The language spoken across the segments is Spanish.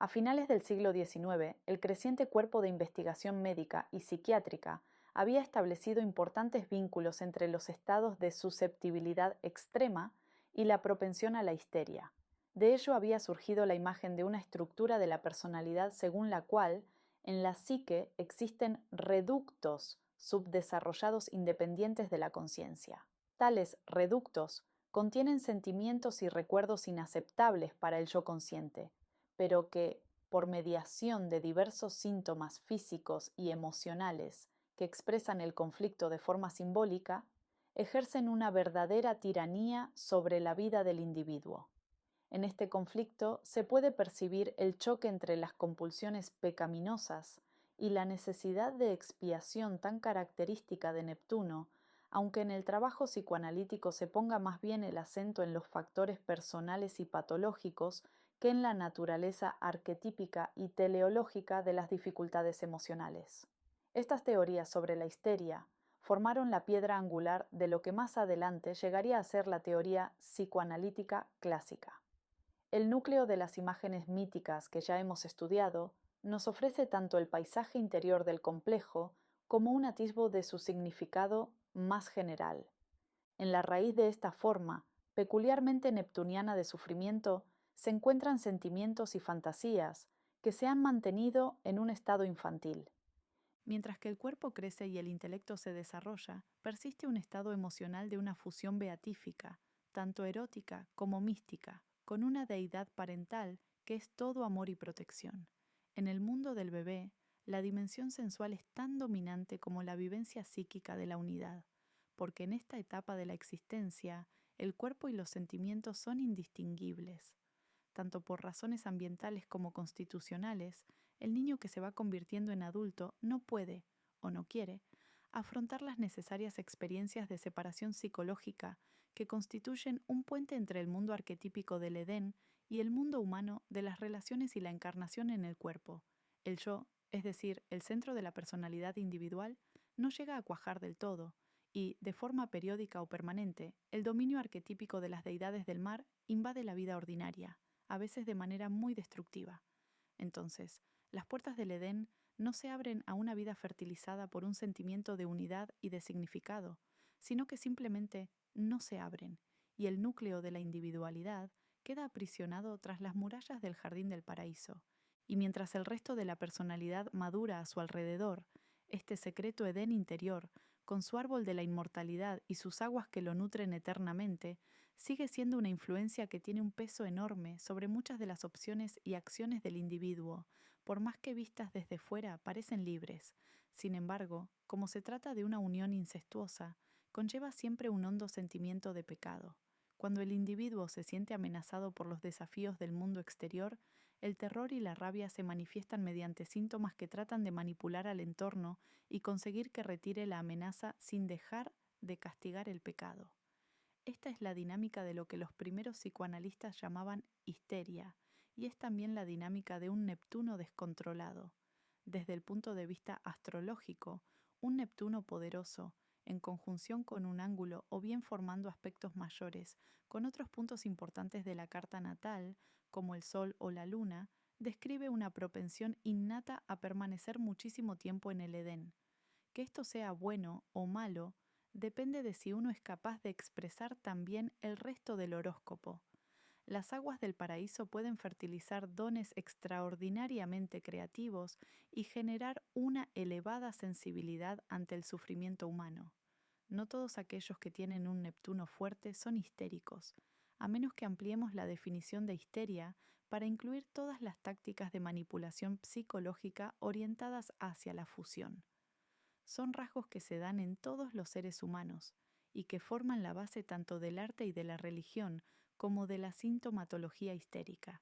A finales del siglo XIX, el creciente cuerpo de investigación médica y psiquiátrica había establecido importantes vínculos entre los estados de susceptibilidad extrema y la propensión a la histeria. De ello había surgido la imagen de una estructura de la personalidad según la cual en la psique existen reductos subdesarrollados independientes de la conciencia. Tales reductos contienen sentimientos y recuerdos inaceptables para el yo consciente, pero que, por mediación de diversos síntomas físicos y emocionales que expresan el conflicto de forma simbólica, ejercen una verdadera tiranía sobre la vida del individuo. En este conflicto se puede percibir el choque entre las compulsiones pecaminosas y la necesidad de expiación tan característica de Neptuno, aunque en el trabajo psicoanalítico se ponga más bien el acento en los factores personales y patológicos que en la naturaleza arquetípica y teleológica de las dificultades emocionales. Estas teorías sobre la histeria formaron la piedra angular de lo que más adelante llegaría a ser la teoría psicoanalítica clásica. El núcleo de las imágenes míticas que ya hemos estudiado nos ofrece tanto el paisaje interior del complejo como un atisbo de su significado más general. En la raíz de esta forma, peculiarmente neptuniana de sufrimiento, se encuentran sentimientos y fantasías que se han mantenido en un estado infantil. Mientras que el cuerpo crece y el intelecto se desarrolla, persiste un estado emocional de una fusión beatífica, tanto erótica como mística, con una deidad parental que es todo amor y protección. En el mundo del bebé, la dimensión sensual es tan dominante como la vivencia psíquica de la unidad, porque en esta etapa de la existencia, el cuerpo y los sentimientos son indistinguibles. Tanto por razones ambientales como constitucionales, el niño que se va convirtiendo en adulto no puede, o no quiere, afrontar las necesarias experiencias de separación psicológica que constituyen un puente entre el mundo arquetípico del Edén y el mundo humano de las relaciones y la encarnación en el cuerpo. El yo, es decir, el centro de la personalidad individual, no llega a cuajar del todo, y, de forma periódica o permanente, el dominio arquetípico de las deidades del mar invade la vida ordinaria, a veces de manera muy destructiva. Entonces, las puertas del Edén no se abren a una vida fertilizada por un sentimiento de unidad y de significado, sino que simplemente no se abren, y el núcleo de la individualidad queda aprisionado tras las murallas del jardín del paraíso, y mientras el resto de la personalidad madura a su alrededor, este secreto Edén interior, con su árbol de la inmortalidad y sus aguas que lo nutren eternamente, sigue siendo una influencia que tiene un peso enorme sobre muchas de las opciones y acciones del individuo, por más que vistas desde fuera parecen libres. Sin embargo, como se trata de una unión incestuosa, conlleva siempre un hondo sentimiento de pecado. Cuando el individuo se siente amenazado por los desafíos del mundo exterior, el terror y la rabia se manifiestan mediante síntomas que tratan de manipular al entorno y conseguir que retire la amenaza sin dejar de castigar el pecado. Esta es la dinámica de lo que los primeros psicoanalistas llamaban histeria, y es también la dinámica de un Neptuno descontrolado. Desde el punto de vista astrológico, un Neptuno poderoso, en conjunción con un ángulo o bien formando aspectos mayores con otros puntos importantes de la carta natal, como el Sol o la Luna, describe una propensión innata a permanecer muchísimo tiempo en el Edén. Que esto sea bueno o malo depende de si uno es capaz de expresar también el resto del horóscopo. Las aguas del paraíso pueden fertilizar dones extraordinariamente creativos y generar una elevada sensibilidad ante el sufrimiento humano. No todos aquellos que tienen un Neptuno fuerte son histéricos, a menos que ampliemos la definición de histeria para incluir todas las tácticas de manipulación psicológica orientadas hacia la fusión. Son rasgos que se dan en todos los seres humanos y que forman la base tanto del arte y de la religión como de la sintomatología histérica.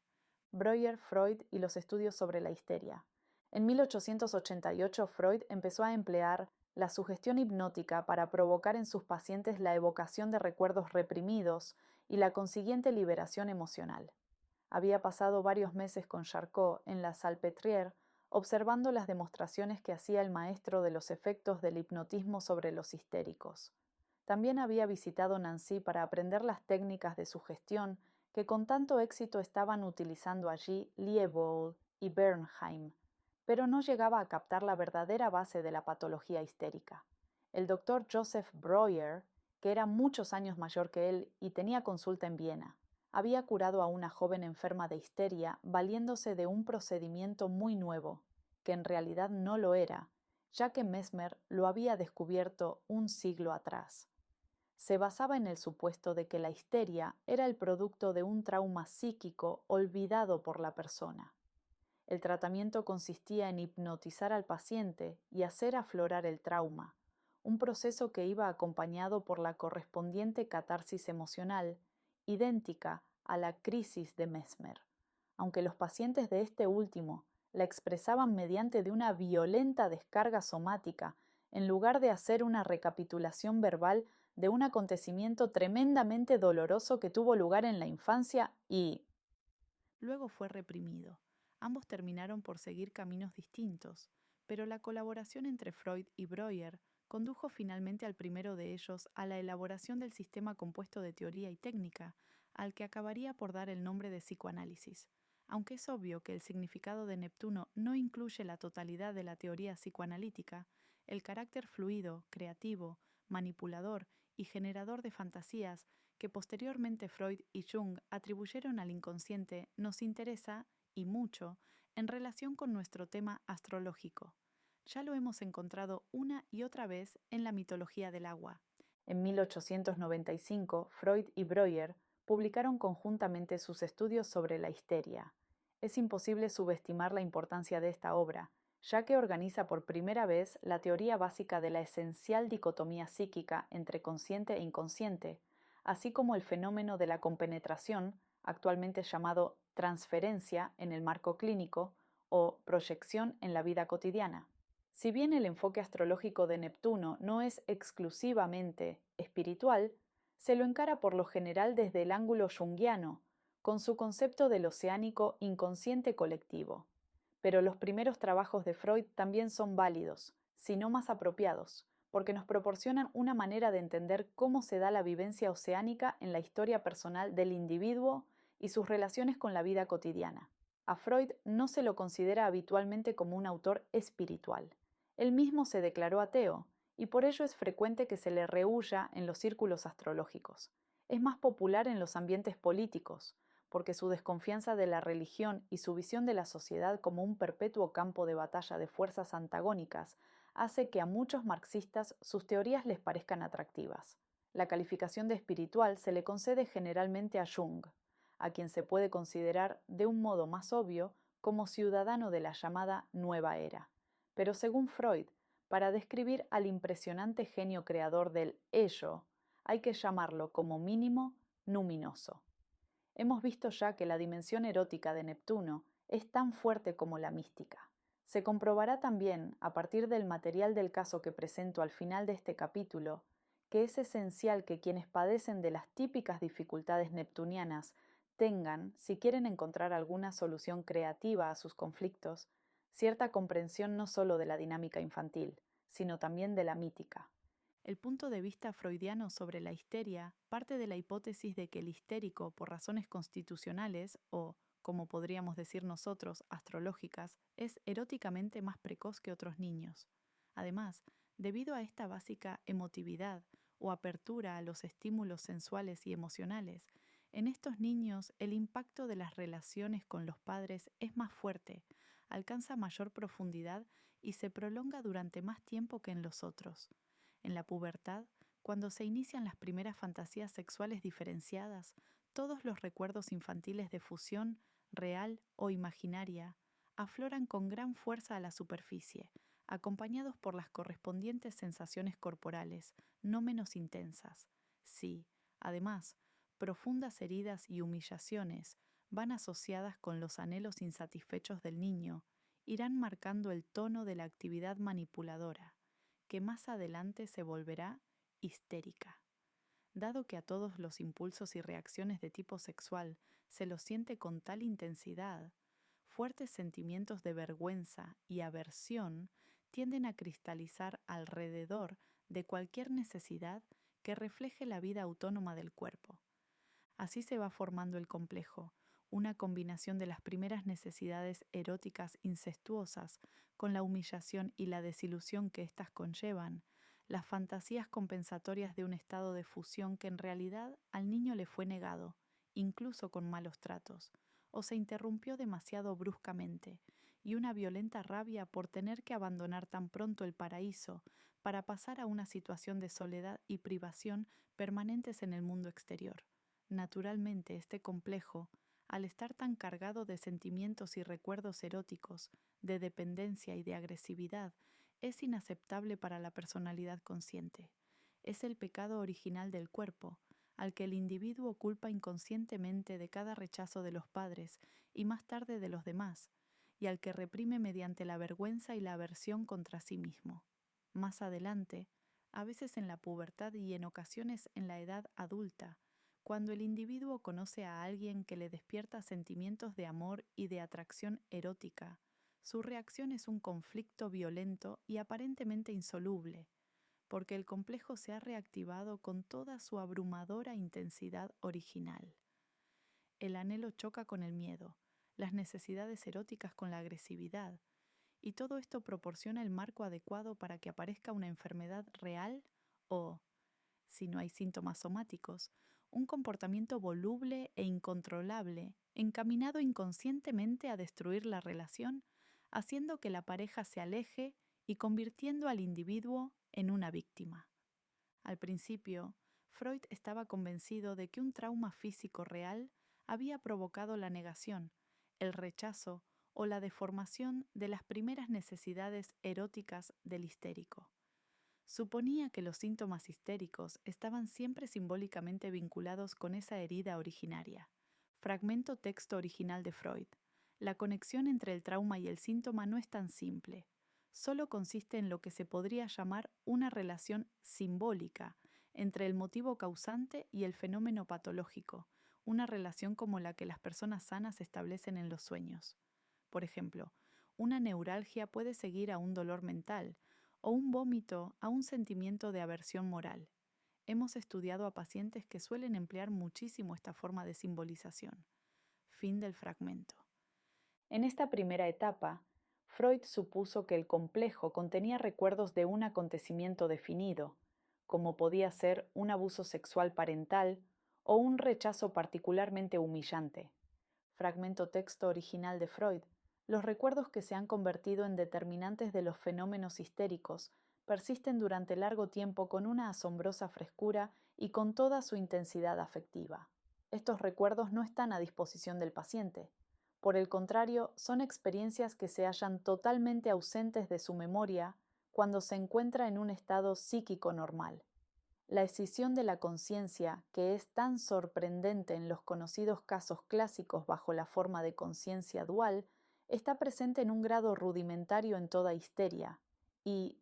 Breuer, Freud y los estudios sobre la histeria. En 1888 Freud empezó a emplear la sugestión hipnótica para provocar en sus pacientes la evocación de recuerdos reprimidos y la consiguiente liberación emocional. Había pasado varios meses con Charcot en la Salpêtrière observando las demostraciones que hacía el maestro de los efectos del hipnotismo sobre los histéricos. También había visitado Nancy para aprender las técnicas de sugestión que con tanto éxito estaban utilizando allí Liébault y Bernheim, pero no llegaba a captar la verdadera base de la patología histérica. El doctor Joseph Breuer, que era muchos años mayor que él y tenía consulta en Viena, había curado a una joven enferma de histeria valiéndose de un procedimiento muy nuevo, que en realidad no lo era, ya que Mesmer lo había descubierto un siglo atrás. Se basaba en el supuesto de que la histeria era el producto de un trauma psíquico olvidado por la persona. El tratamiento consistía en hipnotizar al paciente y hacer aflorar el trauma, un proceso que iba acompañado por la correspondiente catarsis emocional, idéntica a la crisis de Mesmer, aunque los pacientes de este último la expresaban mediante de una violenta descarga somática, en lugar de hacer una recapitulación verbal de un acontecimiento tremendamente doloroso que tuvo lugar en la infancia y luego fue reprimido. Ambos terminaron por seguir caminos distintos, pero la colaboración entre Freud y Breuer condujo finalmente al primero de ellos a la elaboración del sistema compuesto de teoría y técnica, al que acabaría por dar el nombre de psicoanálisis. Aunque es obvio que el significado de Neptuno no incluye la totalidad de la teoría psicoanalítica, el carácter fluido, creativo, manipulador y generador de fantasías que posteriormente Freud y Jung atribuyeron al inconsciente nos interesa, y mucho, en relación con nuestro tema astrológico. Ya lo hemos encontrado una y otra vez en la mitología del agua. En 1895, Freud y Breuer publicaron conjuntamente sus estudios sobre la histeria. Es imposible subestimar la importancia de esta obra, ya que organiza por primera vez la teoría básica de la esencial dicotomía psíquica entre consciente e inconsciente, así como el fenómeno de la compenetración, actualmente llamado transferencia en el marco clínico o proyección en la vida cotidiana. Si bien el enfoque astrológico de Neptuno no es exclusivamente espiritual, se lo encara por lo general desde el ángulo junguiano, con su concepto del oceánico inconsciente colectivo. Pero los primeros trabajos de Freud también son válidos, si no más apropiados, porque nos proporcionan una manera de entender cómo se da la vivencia oceánica en la historia personal del individuo y sus relaciones con la vida cotidiana. A Freud no se lo considera habitualmente como un autor espiritual. Él mismo se declaró ateo, y por ello es frecuente que se le rehúya en los círculos astrológicos. Es más popular en los ambientes políticos, porque su desconfianza de la religión y su visión de la sociedad como un perpetuo campo de batalla de fuerzas antagónicas hace que a muchos marxistas sus teorías les parezcan atractivas. La calificación de espiritual se le concede generalmente a Jung, a quien se puede considerar de un modo más obvio como ciudadano de la llamada Nueva Era. Pero según Freud, para describir al impresionante genio creador del ello, hay que llamarlo como mínimo luminoso. Hemos visto ya que la dimensión erótica de Neptuno es tan fuerte como la mística. Se comprobará también, a partir del material del caso que presento al final de este capítulo, que es esencial que quienes padecen de las típicas dificultades neptunianas tengan, si quieren encontrar alguna solución creativa a sus conflictos, cierta comprensión no solo de la dinámica infantil, sino también de la mítica. El punto de vista freudiano sobre la histeria parte de la hipótesis de que el histérico, por razones constitucionales o, como podríamos decir nosotros, astrológicas, es eróticamente más precoz que otros niños. Además, debido a esta básica emotividad o apertura a los estímulos sensuales y emocionales, en estos niños el impacto de las relaciones con los padres es más fuerte, alcanza mayor profundidad y se prolonga durante más tiempo que en los otros. En la pubertad, cuando se inician las primeras fantasías sexuales diferenciadas, todos los recuerdos infantiles de fusión, real o imaginaria, afloran con gran fuerza a la superficie, acompañados por las correspondientes sensaciones corporales, no menos intensas. Sí, además, profundas heridas y humillaciones van asociadas con los anhelos insatisfechos del niño, irán marcando el tono de la actividad manipuladora, que más adelante se volverá histérica. Dado que a todos los impulsos y reacciones de tipo sexual se los siente con tal intensidad, fuertes sentimientos de vergüenza y aversión tienden a cristalizar alrededor de cualquier necesidad que refleje la vida autónoma del cuerpo. Así se va formando el complejo, una combinación de las primeras necesidades eróticas incestuosas con la humillación y la desilusión que éstas conllevan, las fantasías compensatorias de un estado de fusión que en realidad al niño le fue negado, incluso con malos tratos, o se interrumpió demasiado bruscamente, y una violenta rabia por tener que abandonar tan pronto el paraíso para pasar a una situación de soledad y privación permanentes en el mundo exterior. Naturalmente, este complejo, al estar tan cargado de sentimientos y recuerdos eróticos, de dependencia y de agresividad, es inaceptable para la personalidad consciente. Es el pecado original del cuerpo, al que el individuo culpa inconscientemente de cada rechazo de los padres y más tarde de los demás, y al que reprime mediante la vergüenza y la aversión contra sí mismo. Más adelante, a veces en la pubertad y en ocasiones en la edad adulta, cuando el individuo conoce a alguien que le despierta sentimientos de amor y de atracción erótica, su reacción es un conflicto violento y aparentemente insoluble, porque el complejo se ha reactivado con toda su abrumadora intensidad original. El anhelo choca con el miedo, las necesidades eróticas con la agresividad, y todo esto proporciona el marco adecuado para que aparezca una enfermedad real o, si no hay síntomas somáticos, un comportamiento voluble e incontrolable, encaminado inconscientemente a destruir la relación, haciendo que la pareja se aleje y convirtiendo al individuo en una víctima. Al principio, Freud estaba convencido de que un trauma físico real había provocado la negación, el rechazo o la deformación de las primeras necesidades eróticas del histérico. Suponía que los síntomas histéricos estaban siempre simbólicamente vinculados con esa herida originaria. Fragmento texto original de Freud. La conexión entre el trauma y el síntoma no es tan simple. Solo consiste en lo que se podría llamar una relación simbólica entre el motivo causante y el fenómeno patológico, una relación como la que las personas sanas establecen en los sueños. Por ejemplo, una neuralgia puede seguir a un dolor mental, o un vómito a un sentimiento de aversión moral. Hemos estudiado a pacientes que suelen emplear muchísimo esta forma de simbolización. Fin del fragmento. En esta primera etapa, Freud supuso que el complejo contenía recuerdos de un acontecimiento definido, como podía ser un abuso sexual parental o un rechazo particularmente humillante. Fragmento texto original de Freud. Los recuerdos que se han convertido en determinantes de los fenómenos histéricos persisten durante largo tiempo con una asombrosa frescura y con toda su intensidad afectiva. Estos recuerdos no están a disposición del paciente. Por el contrario, son experiencias que se hallan totalmente ausentes de su memoria cuando se encuentra en un estado psíquico normal. La escisión de la conciencia, que es tan sorprendente en los conocidos casos clásicos bajo la forma de conciencia dual, está presente en un grado rudimentario en toda histeria, y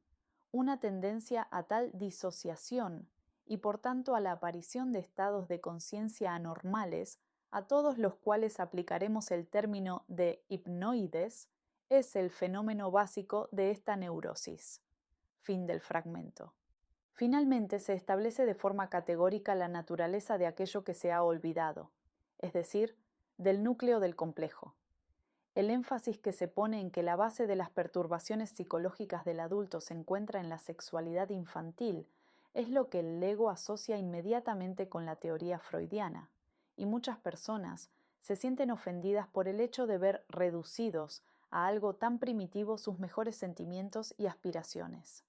una tendencia a tal disociación, y por tanto a la aparición de estados de conciencia anormales, a todos los cuales aplicaremos el término de hipnoides, es el fenómeno básico de esta neurosis. Fin del fragmento. Finalmente, se establece de forma categórica la naturaleza de aquello que se ha olvidado, es decir, del núcleo del complejo. El énfasis que se pone en que la base de las perturbaciones psicológicas del adulto se encuentra en la sexualidad infantil es lo que el ego asocia inmediatamente con la teoría freudiana, y muchas personas se sienten ofendidas por el hecho de ver reducidos a algo tan primitivo sus mejores sentimientos y aspiraciones.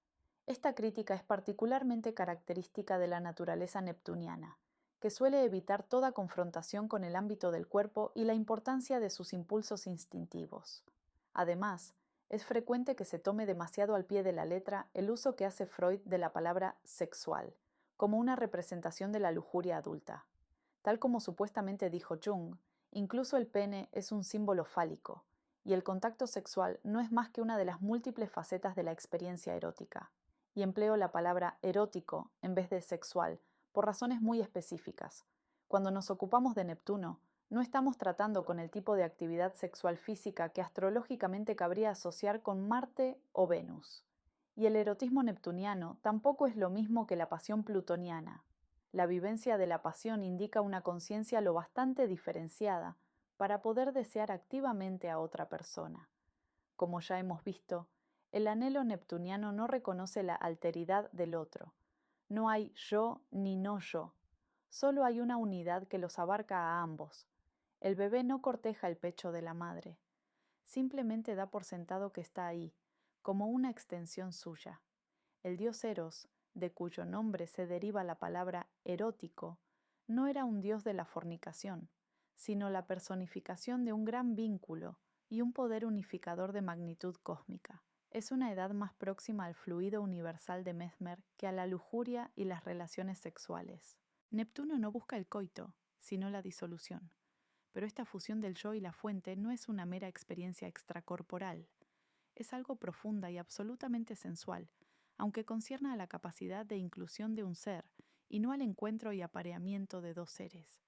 Esta crítica es particularmente característica de la naturaleza neptuniana, que suele evitar toda confrontación con el ámbito del cuerpo y la importancia de sus impulsos instintivos. Además, es frecuente que se tome demasiado al pie de la letra el uso que hace Freud de la palabra sexual, como una representación de la lujuria adulta. Tal como supuestamente dijo Jung, incluso el pene es un símbolo fálico, y el contacto sexual no es más que una de las múltiples facetas de la experiencia erótica. Y empleo la palabra erótico en vez de sexual, por razones muy específicas. Cuando nos ocupamos de Neptuno, no estamos tratando con el tipo de actividad sexual física que astrológicamente cabría asociar con Marte o Venus. Y el erotismo neptuniano tampoco es lo mismo que la pasión plutoniana. La vivencia de la pasión indica una conciencia lo bastante diferenciada, para poder desear activamente a otra persona. Como ya hemos visto, el anhelo neptuniano no reconoce la alteridad del otro. No hay yo ni no yo. Solo hay una unidad que los abarca a ambos. El bebé no corteja el pecho de la madre. Simplemente da por sentado que está ahí, como una extensión suya. El dios Eros, de cuyo nombre se deriva la palabra erótico, no era un dios de la fornicación, sino la personificación de un gran vínculo y un poder unificador de magnitud cósmica. Es una edad más próxima al fluido universal de Mesmer que a la lujuria y las relaciones sexuales. Neptuno no busca el coito, sino la disolución. Pero esta fusión del yo y la fuente no es una mera experiencia extracorporal. Es algo profunda y absolutamente sensual, aunque concierna a la capacidad de inclusión de un ser y no al encuentro y apareamiento de dos seres.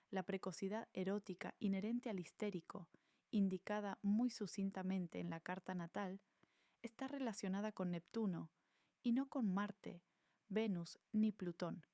La precocidad erótica inherente al histérico, indicada muy sucintamente en la carta natal, está relacionada con Neptuno y no con Marte, Venus ni Plutón,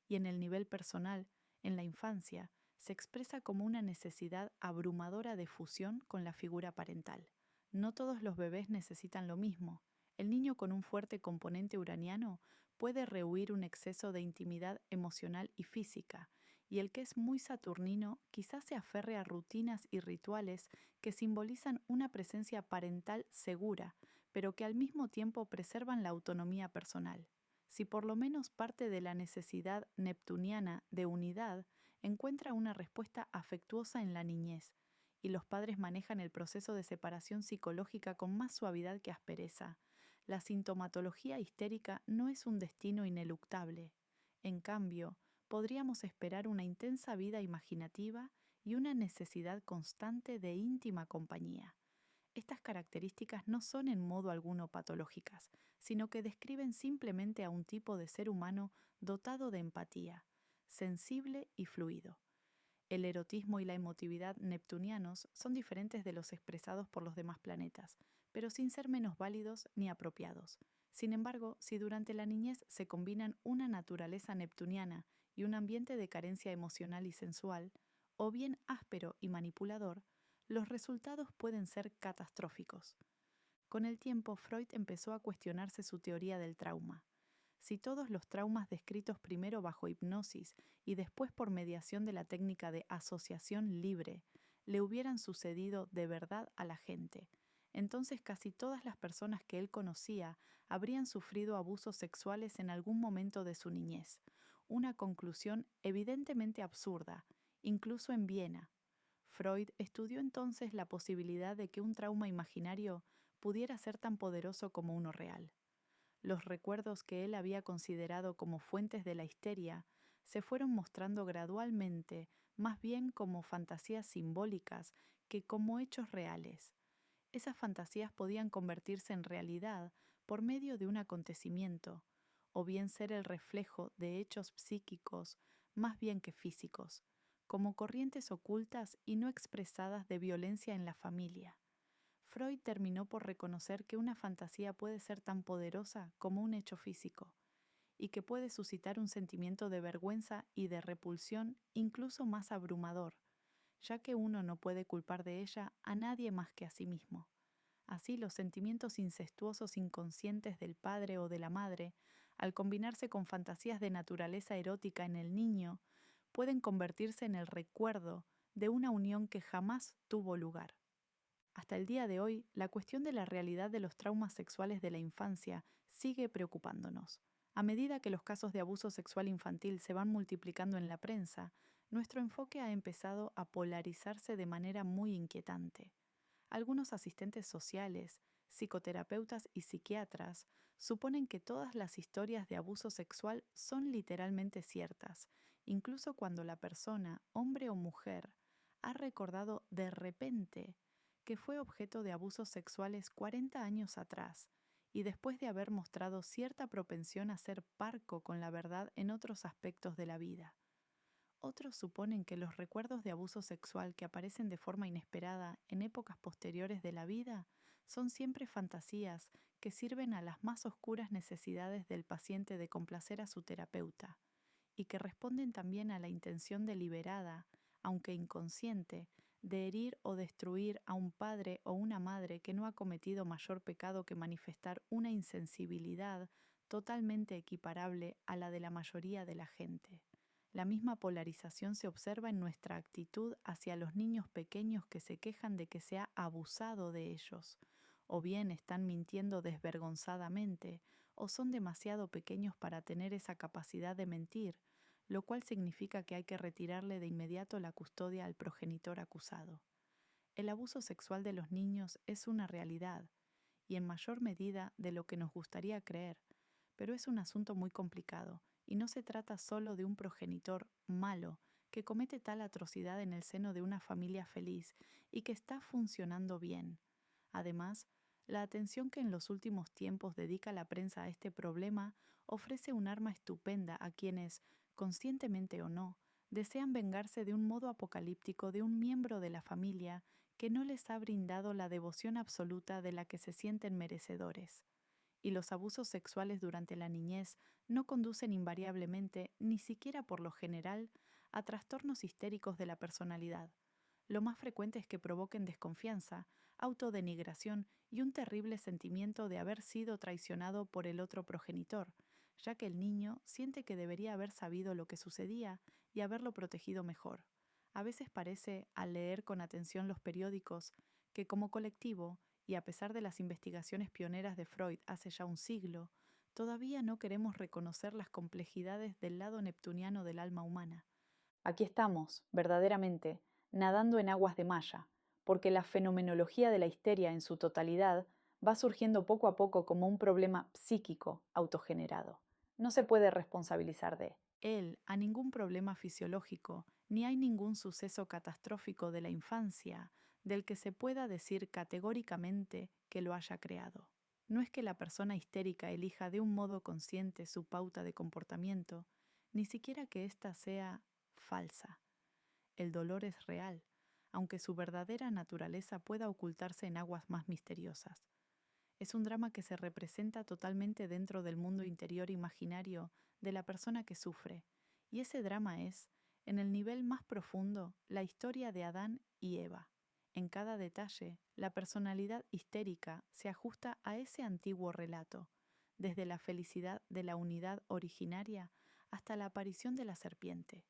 y en el nivel personal, en la infancia, se expresa como una necesidad abrumadora de fusión con la figura parental. No todos los bebés necesitan lo mismo. El niño con un fuerte componente uraniano puede rehuir un exceso de intimidad emocional y física, y el que es muy saturnino quizás se aferre a rutinas y rituales que simbolizan una presencia parental segura, pero que al mismo tiempo preservan la autonomía personal. Si por lo menos parte de la necesidad neptuniana de unidad encuentra una respuesta afectuosa en la niñez, y los padres manejan el proceso de separación psicológica con más suavidad que aspereza, la sintomatología histérica no es un destino ineluctable. En cambio, podríamos esperar una intensa vida imaginativa y una necesidad constante de íntima compañía. Estas características no son en modo alguno patológicas, sino que describen simplemente a un tipo de ser humano dotado de empatía, sensible y fluido. El erotismo y la emotividad neptunianos son diferentes de los expresados por los demás planetas, pero sin ser menos válidos ni apropiados. Sin embargo, si durante la niñez se combinan una naturaleza neptuniana y un ambiente de carencia emocional y sensual, o bien áspero y manipulador, los resultados pueden ser catastróficos. Con el tiempo, Freud empezó a cuestionarse su teoría del trauma. Si todos los traumas descritos primero bajo hipnosis y después por mediación de la técnica de asociación libre le hubieran sucedido de verdad a la gente, entonces casi todas las personas que él conocía habrían sufrido abusos sexuales en algún momento de su niñez, una conclusión evidentemente absurda, incluso en Viena. Freud estudió entonces la posibilidad de que un trauma imaginario pudiera ser tan poderoso como uno real. Los recuerdos que él había considerado como fuentes de la histeria se fueron mostrando gradualmente más bien como fantasías simbólicas que como hechos reales. Esas fantasías podían convertirse en realidad por medio de un acontecimiento, o bien ser el reflejo de hechos psíquicos más bien que físicos, como corrientes ocultas y no expresadas de violencia en la familia. Freud terminó por reconocer que una fantasía puede ser tan poderosa como un hecho físico, y que puede suscitar un sentimiento de vergüenza y de repulsión incluso más abrumador, ya que uno no puede culpar de ella a nadie más que a sí mismo. Así, los sentimientos incestuosos inconscientes del padre o de la madre, al combinarse con fantasías de naturaleza erótica en el niño, pueden convertirse en el recuerdo de una unión que jamás tuvo lugar. Hasta el día de hoy, la cuestión de la realidad de los traumas sexuales de la infancia sigue preocupándonos. A medida que los casos de abuso sexual infantil se van multiplicando en la prensa, nuestro enfoque ha empezado a polarizarse de manera muy inquietante. Algunos asistentes sociales, psicoterapeutas y psiquiatras suponen que todas las historias de abuso sexual son literalmente ciertas, incluso cuando la persona, hombre o mujer, ha recordado de repente que fue objeto de abusos sexuales 40 años atrás y después de haber mostrado cierta propensión a ser parco con la verdad en otros aspectos de la vida. Otros suponen que los recuerdos de abuso sexual que aparecen de forma inesperada en épocas posteriores de la vida son siempre fantasías que sirven a las más oscuras necesidades del paciente de complacer a su terapeuta y que responden también a la intención deliberada, aunque inconsciente, de herir o destruir a un padre o una madre que no ha cometido mayor pecado que manifestar una insensibilidad totalmente equiparable a la de la mayoría de la gente. La misma polarización se observa en nuestra actitud hacia los niños pequeños que se quejan de que se ha abusado de ellos, o bien están mintiendo desvergonzadamente, o son demasiado pequeños para tener esa capacidad de mentir, lo cual significa que hay que retirarle de inmediato la custodia al progenitor acusado. El abuso sexual de los niños es una realidad, y en mayor medida de lo que nos gustaría creer, pero es un asunto muy complicado, y no se trata solo de un progenitor malo que comete tal atrocidad en el seno de una familia feliz y que está funcionando bien. Además, la atención que en los últimos tiempos dedica la prensa a este problema ofrece un arma estupenda a quienes, conscientemente o no, desean vengarse de un modo apocalíptico de un miembro de la familia que no les ha brindado la devoción absoluta de la que se sienten merecedores. Y los abusos sexuales durante la niñez no conducen invariablemente, ni siquiera por lo general, a trastornos histéricos de la personalidad. Lo más frecuente es que provoquen desconfianza, autodenigración y un terrible sentimiento de haber sido traicionado por el otro progenitor, ya que el niño siente que debería haber sabido lo que sucedía y haberlo protegido mejor. A veces parece, al leer con atención los periódicos, que como colectivo, y a pesar de las investigaciones pioneras de Freud hace ya un siglo, todavía no queremos reconocer las complejidades del lado neptuniano del alma humana. Aquí estamos, verdaderamente, nadando en aguas de malla, porque la fenomenología de la histeria en su totalidad va surgiendo poco a poco como un problema psíquico autogenerado. No se puede responsabilizar de él a ningún problema fisiológico, ni hay ningún suceso catastrófico de la infancia del que se pueda decir categóricamente que lo haya creado. No es que la persona histérica elija de un modo consciente su pauta de comportamiento, ni siquiera que ésta sea falsa. El dolor es real, aunque su verdadera naturaleza pueda ocultarse en aguas más misteriosas. Es un drama que se representa totalmente dentro del mundo interior imaginario de la persona que sufre, y ese drama es, en el nivel más profundo, la historia de Adán y Eva. En cada detalle, la personalidad histérica se ajusta a ese antiguo relato, desde la felicidad de la unidad originaria hasta la aparición de la serpiente,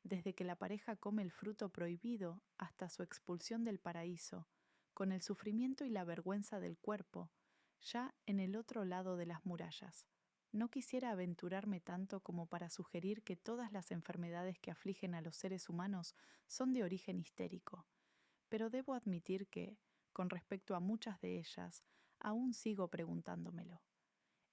desde que la pareja come el fruto prohibido hasta su expulsión del paraíso, con el sufrimiento y la vergüenza del cuerpo, ya en el otro lado de las murallas. No quisiera aventurarme tanto como para sugerir que todas las enfermedades que afligen a los seres humanos son de origen histérico, pero debo admitir que, con respecto a muchas de ellas, aún sigo preguntándomelo.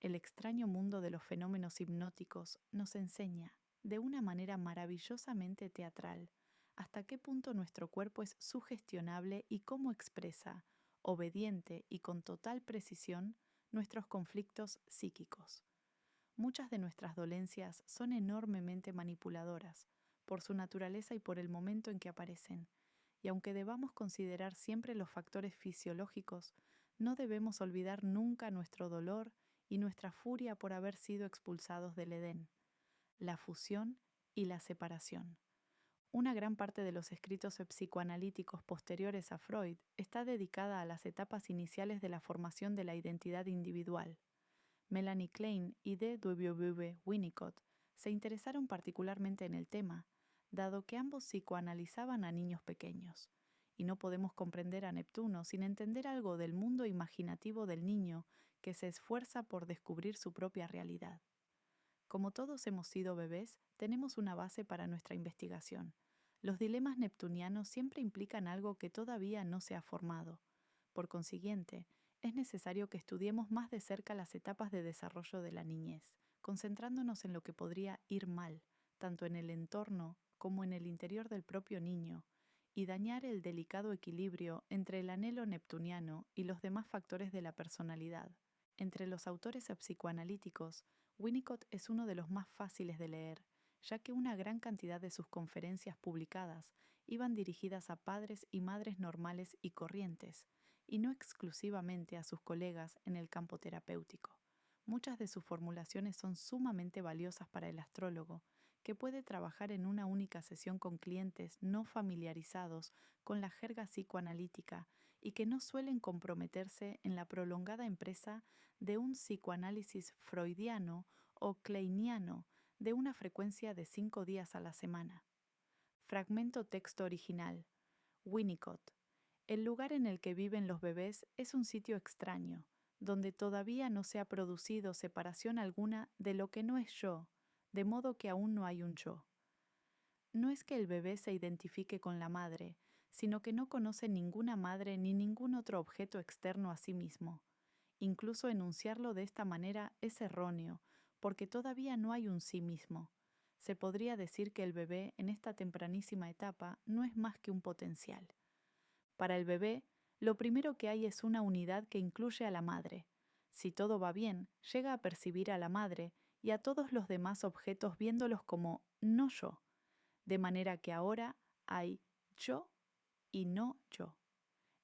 El extraño mundo de los fenómenos hipnóticos nos enseña, de una manera maravillosamente teatral, hasta qué punto nuestro cuerpo es sugestionable y cómo expresa, obediente y con total precisión, nuestros conflictos psíquicos. Muchas de nuestras dolencias son enormemente manipuladoras, por su naturaleza y por el momento en que aparecen, y aunque debamos considerar siempre los factores fisiológicos, no debemos olvidar nunca nuestro dolor y nuestra furia por haber sido expulsados del Edén, la fusión y la separación. Una gran parte de los escritos psicoanalíticos posteriores a Freud está dedicada a las etapas iniciales de la formación de la identidad individual. Melanie Klein y D. W. Winnicott se interesaron particularmente en el tema, dado que ambos psicoanalizaban a niños pequeños, y no podemos comprender a Neptuno sin entender algo del mundo imaginativo del niño que se esfuerza por descubrir su propia realidad. Como todos hemos sido bebés, tenemos una base para nuestra investigación. Los dilemas neptunianos siempre implican algo que todavía no se ha formado. Por consiguiente, es necesario que estudiemos más de cerca las etapas de desarrollo de la niñez, concentrándonos en lo que podría ir mal, tanto en el entorno como en el interior del propio niño, y dañar el delicado equilibrio entre el anhelo neptuniano y los demás factores de la personalidad. Entre los autores psicoanalíticos, Winnicott es uno de los más fáciles de leer, ya que una gran cantidad de sus conferencias publicadas iban dirigidas a padres y madres normales y corrientes, y no exclusivamente a sus colegas en el campo terapéutico. Muchas de sus formulaciones son sumamente valiosas para el astrólogo, que puede trabajar en una única sesión con clientes no familiarizados con la jerga psicoanalítica y que no suelen comprometerse en la prolongada empresa de un psicoanálisis freudiano o kleiniano de una frecuencia de 5 días a la semana. Fragmento texto original. Winnicott. El lugar en el que viven los bebés es un sitio extraño, donde todavía no se ha producido separación alguna de lo que no es yo, de modo que aún no hay un yo. No es que el bebé se identifique con la madre, sino que no conoce ninguna madre ni ningún otro objeto externo a sí mismo. Incluso enunciarlo de esta manera es erróneo, porque todavía no hay un sí mismo. Se podría decir que el bebé en esta tempranísima etapa no es más que un potencial. Para el bebé, lo primero que hay es una unidad que incluye a la madre. Si todo va bien, llega a percibir a la madre y a todos los demás objetos viéndolos como no yo, de manera que ahora hay yo y no yo.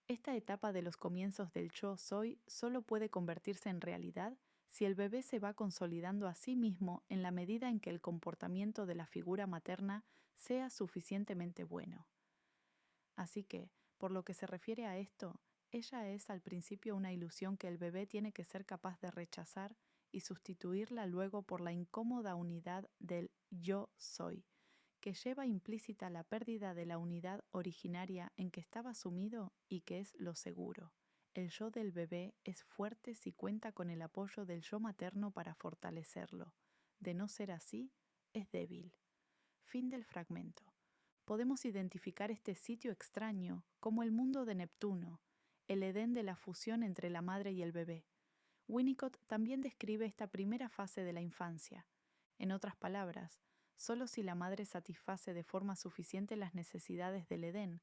Esta etapa de los comienzos del yo soy solo puede convertirse en realidad si el bebé se va consolidando a sí mismo en la medida en que el comportamiento de la figura materna sea suficientemente bueno. Así que, por lo que se refiere a esto, ella es al principio una ilusión que el bebé tiene que ser capaz de rechazar y sustituirla luego por la incómoda unidad del yo soy, que lleva implícita la pérdida de la unidad originaria en que estaba sumido y que es lo seguro. El yo del bebé es fuerte si cuenta con el apoyo del yo materno para fortalecerlo. De no ser así, es débil. Fin del fragmento. Podemos identificar este sitio extraño como el mundo de Neptuno, el Edén de la fusión entre la madre y el bebé. Winnicott también describe esta primera fase de la infancia. En otras palabras, solo si la madre satisface de forma suficiente las necesidades del Edén,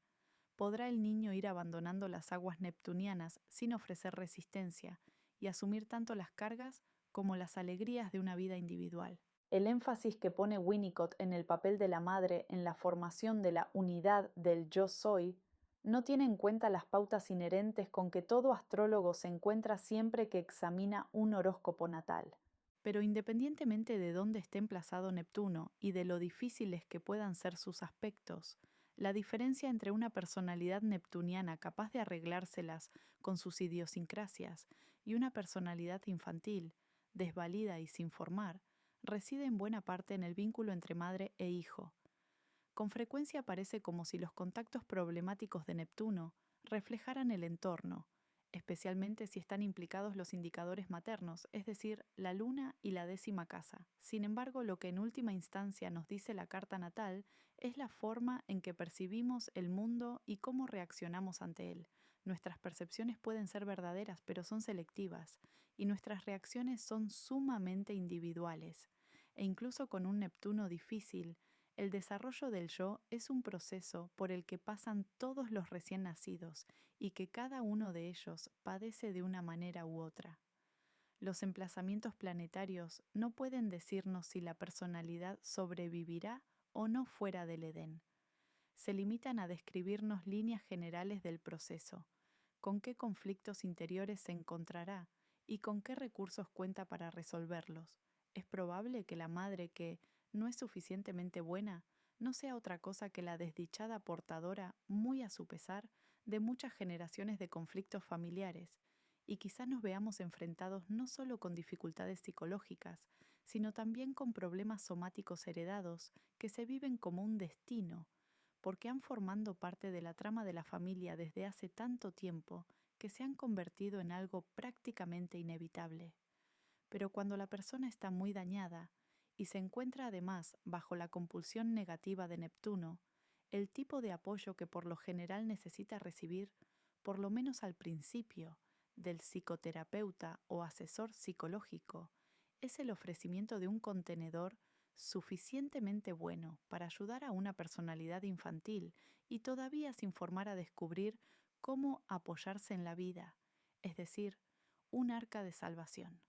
podrá el niño ir abandonando las aguas neptunianas sin ofrecer resistencia y asumir tanto las cargas como las alegrías de una vida individual. El énfasis que pone Winnicott en el papel de la madre en la formación de la unidad del yo soy no tiene en cuenta las pautas inherentes con que todo astrólogo se encuentra siempre que examina un horóscopo natal. Pero independientemente de dónde esté emplazado Neptuno y de lo difíciles que puedan ser sus aspectos, la diferencia entre una personalidad neptuniana capaz de arreglárselas con sus idiosincrasias y una personalidad infantil, desvalida y sin formar, reside en buena parte en el vínculo entre madre e hijo. Con frecuencia parece como si los contactos problemáticos de Neptuno reflejaran el entorno, especialmente si están implicados los indicadores maternos, es decir, la luna y la 10ª casa. Sin embargo, lo que en última instancia nos dice la carta natal es la forma en que percibimos el mundo y cómo reaccionamos ante él. Nuestras percepciones pueden ser verdaderas, pero son selectivas, y nuestras reacciones son sumamente individuales. E incluso con un Neptuno difícil, el desarrollo del yo es un proceso por el que pasan todos los recién nacidos y que cada uno de ellos padece de una manera u otra. Los emplazamientos planetarios no pueden decirnos si la personalidad sobrevivirá o no fuera del Edén. Se limitan a describirnos líneas generales del proceso, con qué conflictos interiores se encontrará y con qué recursos cuenta para resolverlos. Es probable que la madre que no es suficientemente buena no sea otra cosa que la desdichada portadora, muy a su pesar, de muchas generaciones de conflictos familiares, y quizá nos veamos enfrentados no solo con dificultades psicológicas, sino también con problemas somáticos heredados que se viven como un destino, porque han formado parte de la trama de la familia desde hace tanto tiempo que se han convertido en algo prácticamente inevitable. Pero cuando la persona está muy dañada y se encuentra además bajo la compulsión negativa de Neptuno, el tipo de apoyo que por lo general necesita recibir, por lo menos al principio, del psicoterapeuta o asesor psicológico, es el ofrecimiento de un contenedor suficientemente bueno para ayudar a una personalidad infantil y todavía sin formar a descubrir cómo apoyarse en la vida, es decir, un arca de salvación.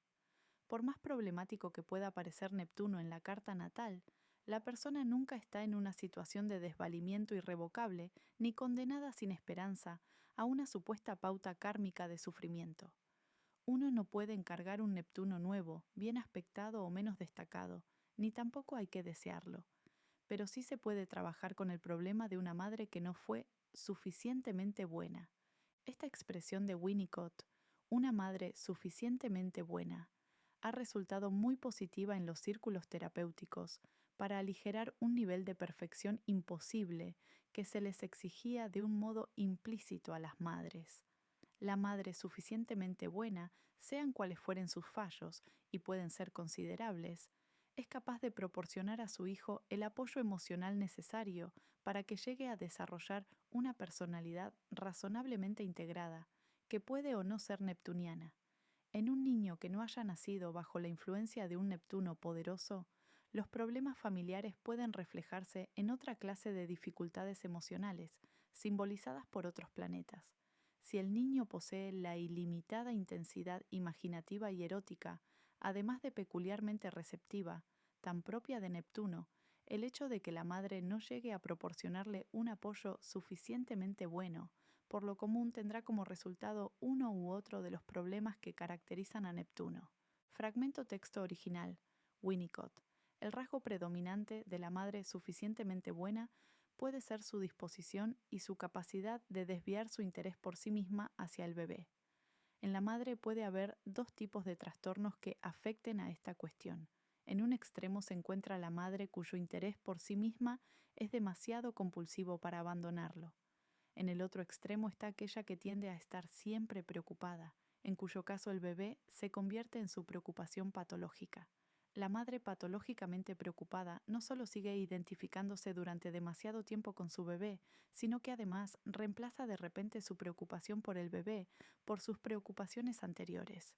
Por más problemático que pueda parecer Neptuno en la carta natal, la persona nunca está en una situación de desvalimiento irrevocable ni condenada sin esperanza a una supuesta pauta kármica de sufrimiento. Uno no puede encargar un Neptuno nuevo, bien aspectado o menos destacado, ni tampoco hay que desearlo. pero sí se puede trabajar con el problema de una madre que no fue suficientemente buena. Esta expresión de Winnicott, una madre suficientemente buena, ha resultado muy positiva en los círculos terapéuticos para aligerar un nivel de perfección imposible que se les exigía de un modo implícito a las madres. La madre suficientemente buena, sean cuales fueren sus fallos, y pueden ser considerables, es capaz de proporcionar a su hijo el apoyo emocional necesario para que llegue a desarrollar una personalidad razonablemente integrada, que puede o no ser neptuniana. En un niño que no haya nacido bajo la influencia de un Neptuno poderoso, los problemas familiares pueden reflejarse en otra clase de dificultades emocionales, simbolizadas por otros planetas. Si el niño posee la ilimitada intensidad imaginativa y erótica, además de peculiarmente receptiva, tan propia de Neptuno, el hecho de que la madre no llegue a proporcionarle un apoyo suficientemente bueno, por lo común tendrá como resultado uno u otro de los problemas que caracterizan a Neptuno. Fragmento texto original. Winnicott. El rasgo predominante de la madre suficientemente buena puede ser su disposición y su capacidad de desviar su interés por sí misma hacia el bebé. En la madre puede haber dos tipos de trastornos que afecten a esta cuestión. En un extremo se encuentra la madre cuyo interés por sí misma es demasiado compulsivo para abandonarlo. En el otro extremo está aquella que tiende a estar siempre preocupada, en cuyo caso el bebé se convierte en su preocupación patológica. La madre patológicamente preocupada no solo sigue identificándose durante demasiado tiempo con su bebé, sino que además reemplaza de repente su preocupación por el bebé por sus preocupaciones anteriores.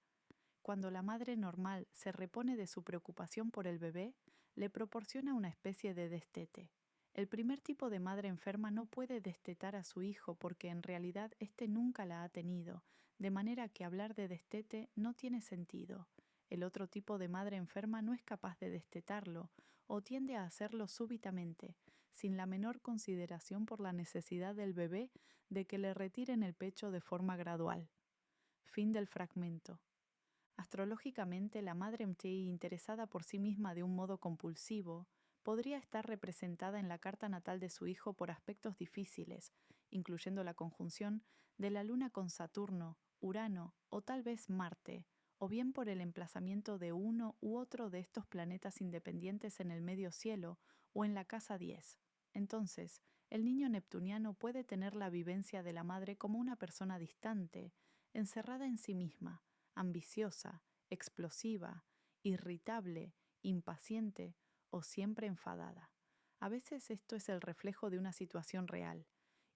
Cuando la madre normal se repone de su preocupación por el bebé, le proporciona una especie de destete. El primer tipo de madre enferma no puede destetar a su hijo porque en realidad éste nunca la ha tenido, de manera que hablar de destete no tiene sentido. El otro tipo de madre enferma no es capaz de destetarlo o tiende a hacerlo súbitamente, sin la menor consideración por la necesidad del bebé de que le retiren el pecho de forma gradual. Fin del fragmento. Astrológicamente, la madre MTI interesada por sí misma de un modo compulsivo podría estar representada en la carta natal de su hijo por aspectos difíciles, incluyendo la conjunción de la Luna con Saturno, Urano o tal vez Marte, o bien por el emplazamiento de uno u otro de estos planetas independientes en el medio cielo o en la casa 10. Entonces, el niño neptuniano puede tener la vivencia de la madre como una persona distante, encerrada en sí misma, ambiciosa, explosiva, irritable, impaciente o siempre enfadada. A veces esto es el reflejo de una situación real,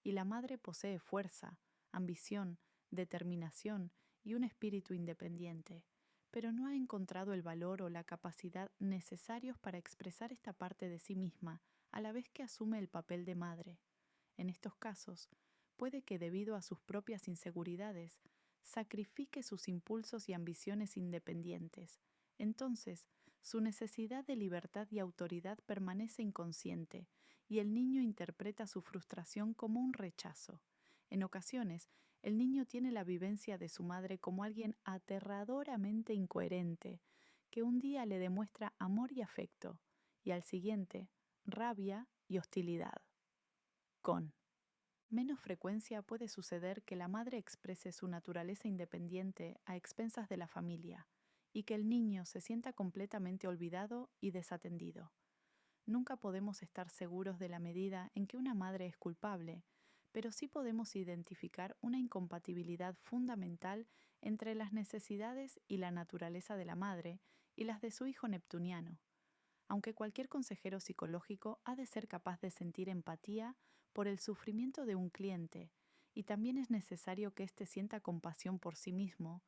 y la madre posee fuerza, ambición, determinación y un espíritu independiente, pero no ha encontrado el valor o la capacidad necesarios para expresar esta parte de sí misma a la vez que asume el papel de madre. En estos casos, puede que debido a sus propias inseguridades, sacrifique sus impulsos y ambiciones independientes. Entonces, su necesidad de libertad y autoridad permanece inconsciente, y el niño interpreta su frustración como un rechazo. En ocasiones, el niño tiene la vivencia de su madre como alguien aterradoramente incoherente, que un día le demuestra amor y afecto, y al siguiente, rabia y hostilidad. Con menos frecuencia puede suceder que la madre exprese su naturaleza independiente a expensas de la familia y que el niño se sienta completamente olvidado y desatendido. Nunca podemos estar seguros de la medida en que una madre es culpable, pero sí podemos identificar una incompatibilidad fundamental entre las necesidades y la naturaleza de la madre y las de su hijo neptuniano, aunque cualquier consejero psicológico ha de ser capaz de sentir empatía por el sufrimiento de un cliente, y también es necesario que éste sienta compasión por sí mismo.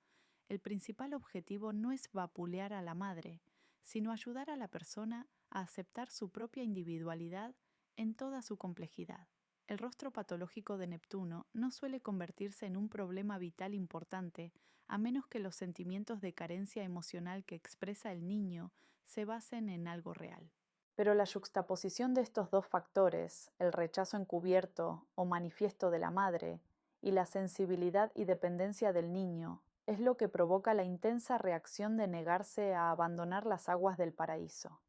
El principal objetivo no es vapulear a la madre, sino ayudar a la persona a aceptar su propia individualidad en toda su complejidad. El rostro patológico de Neptuno no suele convertirse en un problema vital importante a menos que los sentimientos de carencia emocional que expresa el niño se basen en algo real. Pero la yuxtaposición de estos dos factores, el rechazo encubierto o manifiesto de la madre y la sensibilidad y dependencia del niño, es lo que provoca la intensa reacción de negarse a abandonar las aguas del paraíso.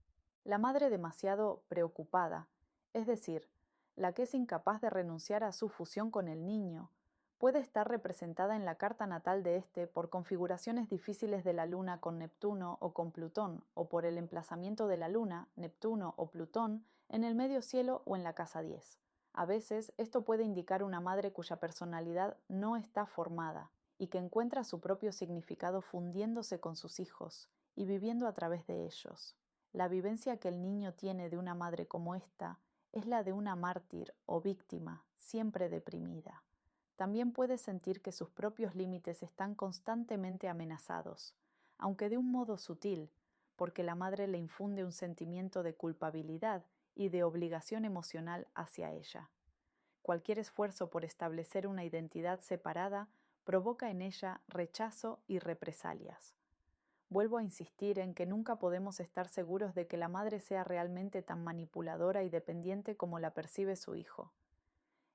La madre demasiado preocupada, es decir, la que es incapaz de renunciar a su fusión con el niño, puede estar representada en la carta natal de éste por configuraciones difíciles de la Luna con Neptuno o con Plutón, o por el emplazamiento de la Luna, Neptuno o Plutón en el medio cielo o en la casa 10. A veces esto puede indicar una madre cuya personalidad no está formada y que encuentra su propio significado fundiéndose con sus hijos y viviendo a través de ellos. La vivencia que el niño tiene de una madre como esta es la de una mártir o víctima, siempre deprimida. También puede sentir que sus propios límites están constantemente amenazados, aunque de un modo sutil, porque la madre le infunde un sentimiento de culpabilidad y de obligación emocional hacia ella. Cualquier esfuerzo por establecer una identidad separada provoca en ella rechazo y represalias. Vuelvo a insistir en que nunca podemos estar seguros de que la madre sea realmente tan manipuladora y dependiente como la percibe su hijo.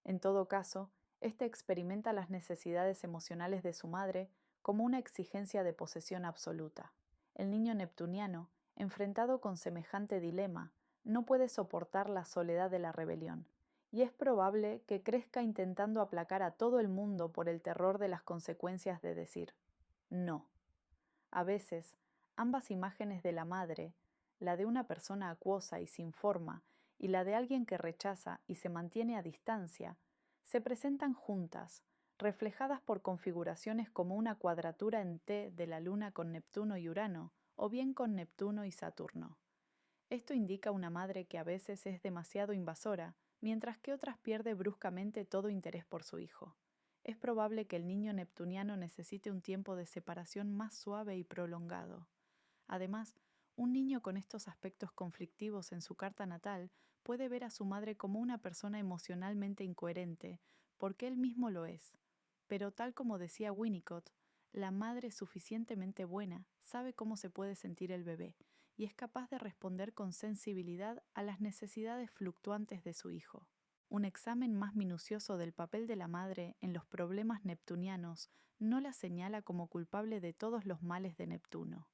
En todo caso, éste experimenta las necesidades emocionales de su madre como una exigencia de posesión absoluta. El niño neptuniano, enfrentado con semejante dilema, no puede soportar la soledad de la rebelión, y es probable que crezca intentando aplacar a todo el mundo por el terror de las consecuencias de decir no. A veces, ambas imágenes de la madre, la de una persona acuosa y sin forma y la de alguien que rechaza y se mantiene a distancia, se presentan juntas, reflejadas por configuraciones como una cuadratura en T de la Luna con Neptuno y Urano, o bien con Neptuno y Saturno. Esto indica una madre que a veces es demasiado invasora, mientras que otras pierde bruscamente todo interés por su hijo. Es probable que el niño neptuniano necesite un tiempo de separación más suave y prolongado. Además, un niño con estos aspectos conflictivos en su carta natal puede ver a su madre como una persona emocionalmente incoherente, porque él mismo lo es. Pero tal como decía Winnicott, la madre suficientemente buena sabe cómo se puede sentir el bebé y es capaz de responder con sensibilidad a las necesidades fluctuantes de su hijo. Un examen más minucioso del papel de la madre en los problemas neptunianos no la señala como culpable de todos los males de Neptuno.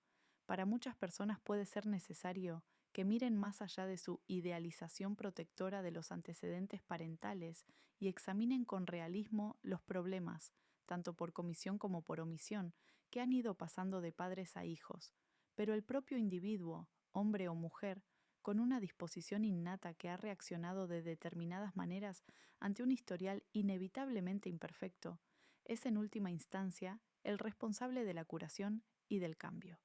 Para muchas personas puede ser necesario que miren más allá de su idealización protectora de los antecedentes parentales y examinen con realismo los problemas, tanto por comisión como por omisión, que han ido pasando de padres a hijos. Pero el propio individuo, hombre o mujer, con una disposición innata que ha reaccionado de determinadas maneras ante un historial inevitablemente imperfecto, es en última instancia el responsable de la curación y del cambio.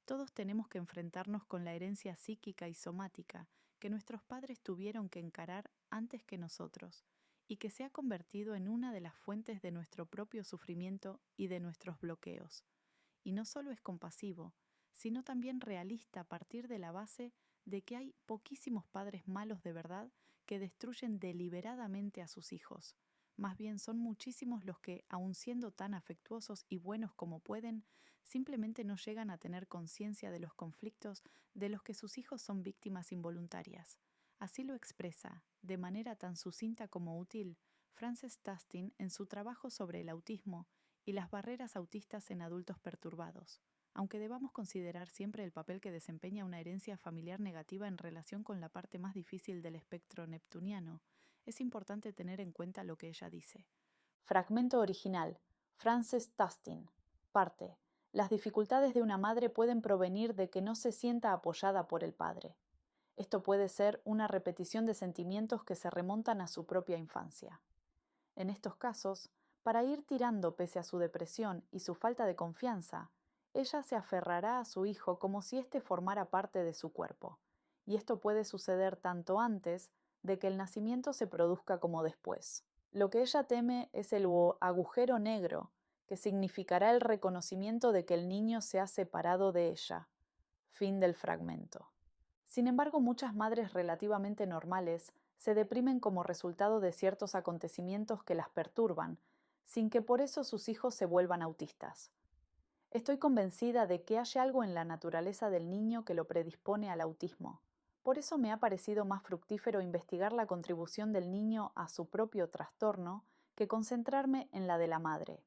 Todos tenemos que enfrentarnos con la herencia psíquica y somática que nuestros padres tuvieron que encarar antes que nosotros, y que se ha convertido en una de las fuentes de nuestro propio sufrimiento y de nuestros bloqueos. Y no solo es compasivo, sino también realista a partir de la base de que hay poquísimos padres malos de verdad que destruyen deliberadamente a sus hijos. Más bien son muchísimos los que, aun siendo tan afectuosos y buenos como pueden, simplemente no llegan a tener conciencia de los conflictos de los que sus hijos son víctimas involuntarias. Así lo expresa, de manera tan sucinta como útil, Frances Tustin en su trabajo sobre el autismo y las barreras autistas en adultos perturbados. Aunque debamos considerar siempre el papel que desempeña una herencia familiar negativa en relación con la parte más difícil del espectro neptuniano, es importante tener en cuenta lo que ella dice. Fragmento original. Frances Tustin. Parte. Las dificultades de una madre pueden provenir de que no se sienta apoyada por el padre. Esto puede ser una repetición de sentimientos que se remontan a su propia infancia. En estos casos, para ir tirando pese a su depresión y su falta de confianza, ella se aferrará a su hijo como si éste formara parte de su cuerpo, y esto puede suceder tanto antes de que el nacimiento se produzca como después. Lo que ella teme es el agujero negro, que significará el reconocimiento de que el niño se ha separado de ella. Fin del fragmento. Sin embargo, muchas madres relativamente normales se deprimen como resultado de ciertos acontecimientos que las perturban, sin que por eso sus hijos se vuelvan autistas. Estoy convencida de que hay algo en la naturaleza del niño que lo predispone al autismo. Por eso me ha parecido más fructífero investigar la contribución del niño a su propio trastorno que concentrarme en la de la madre.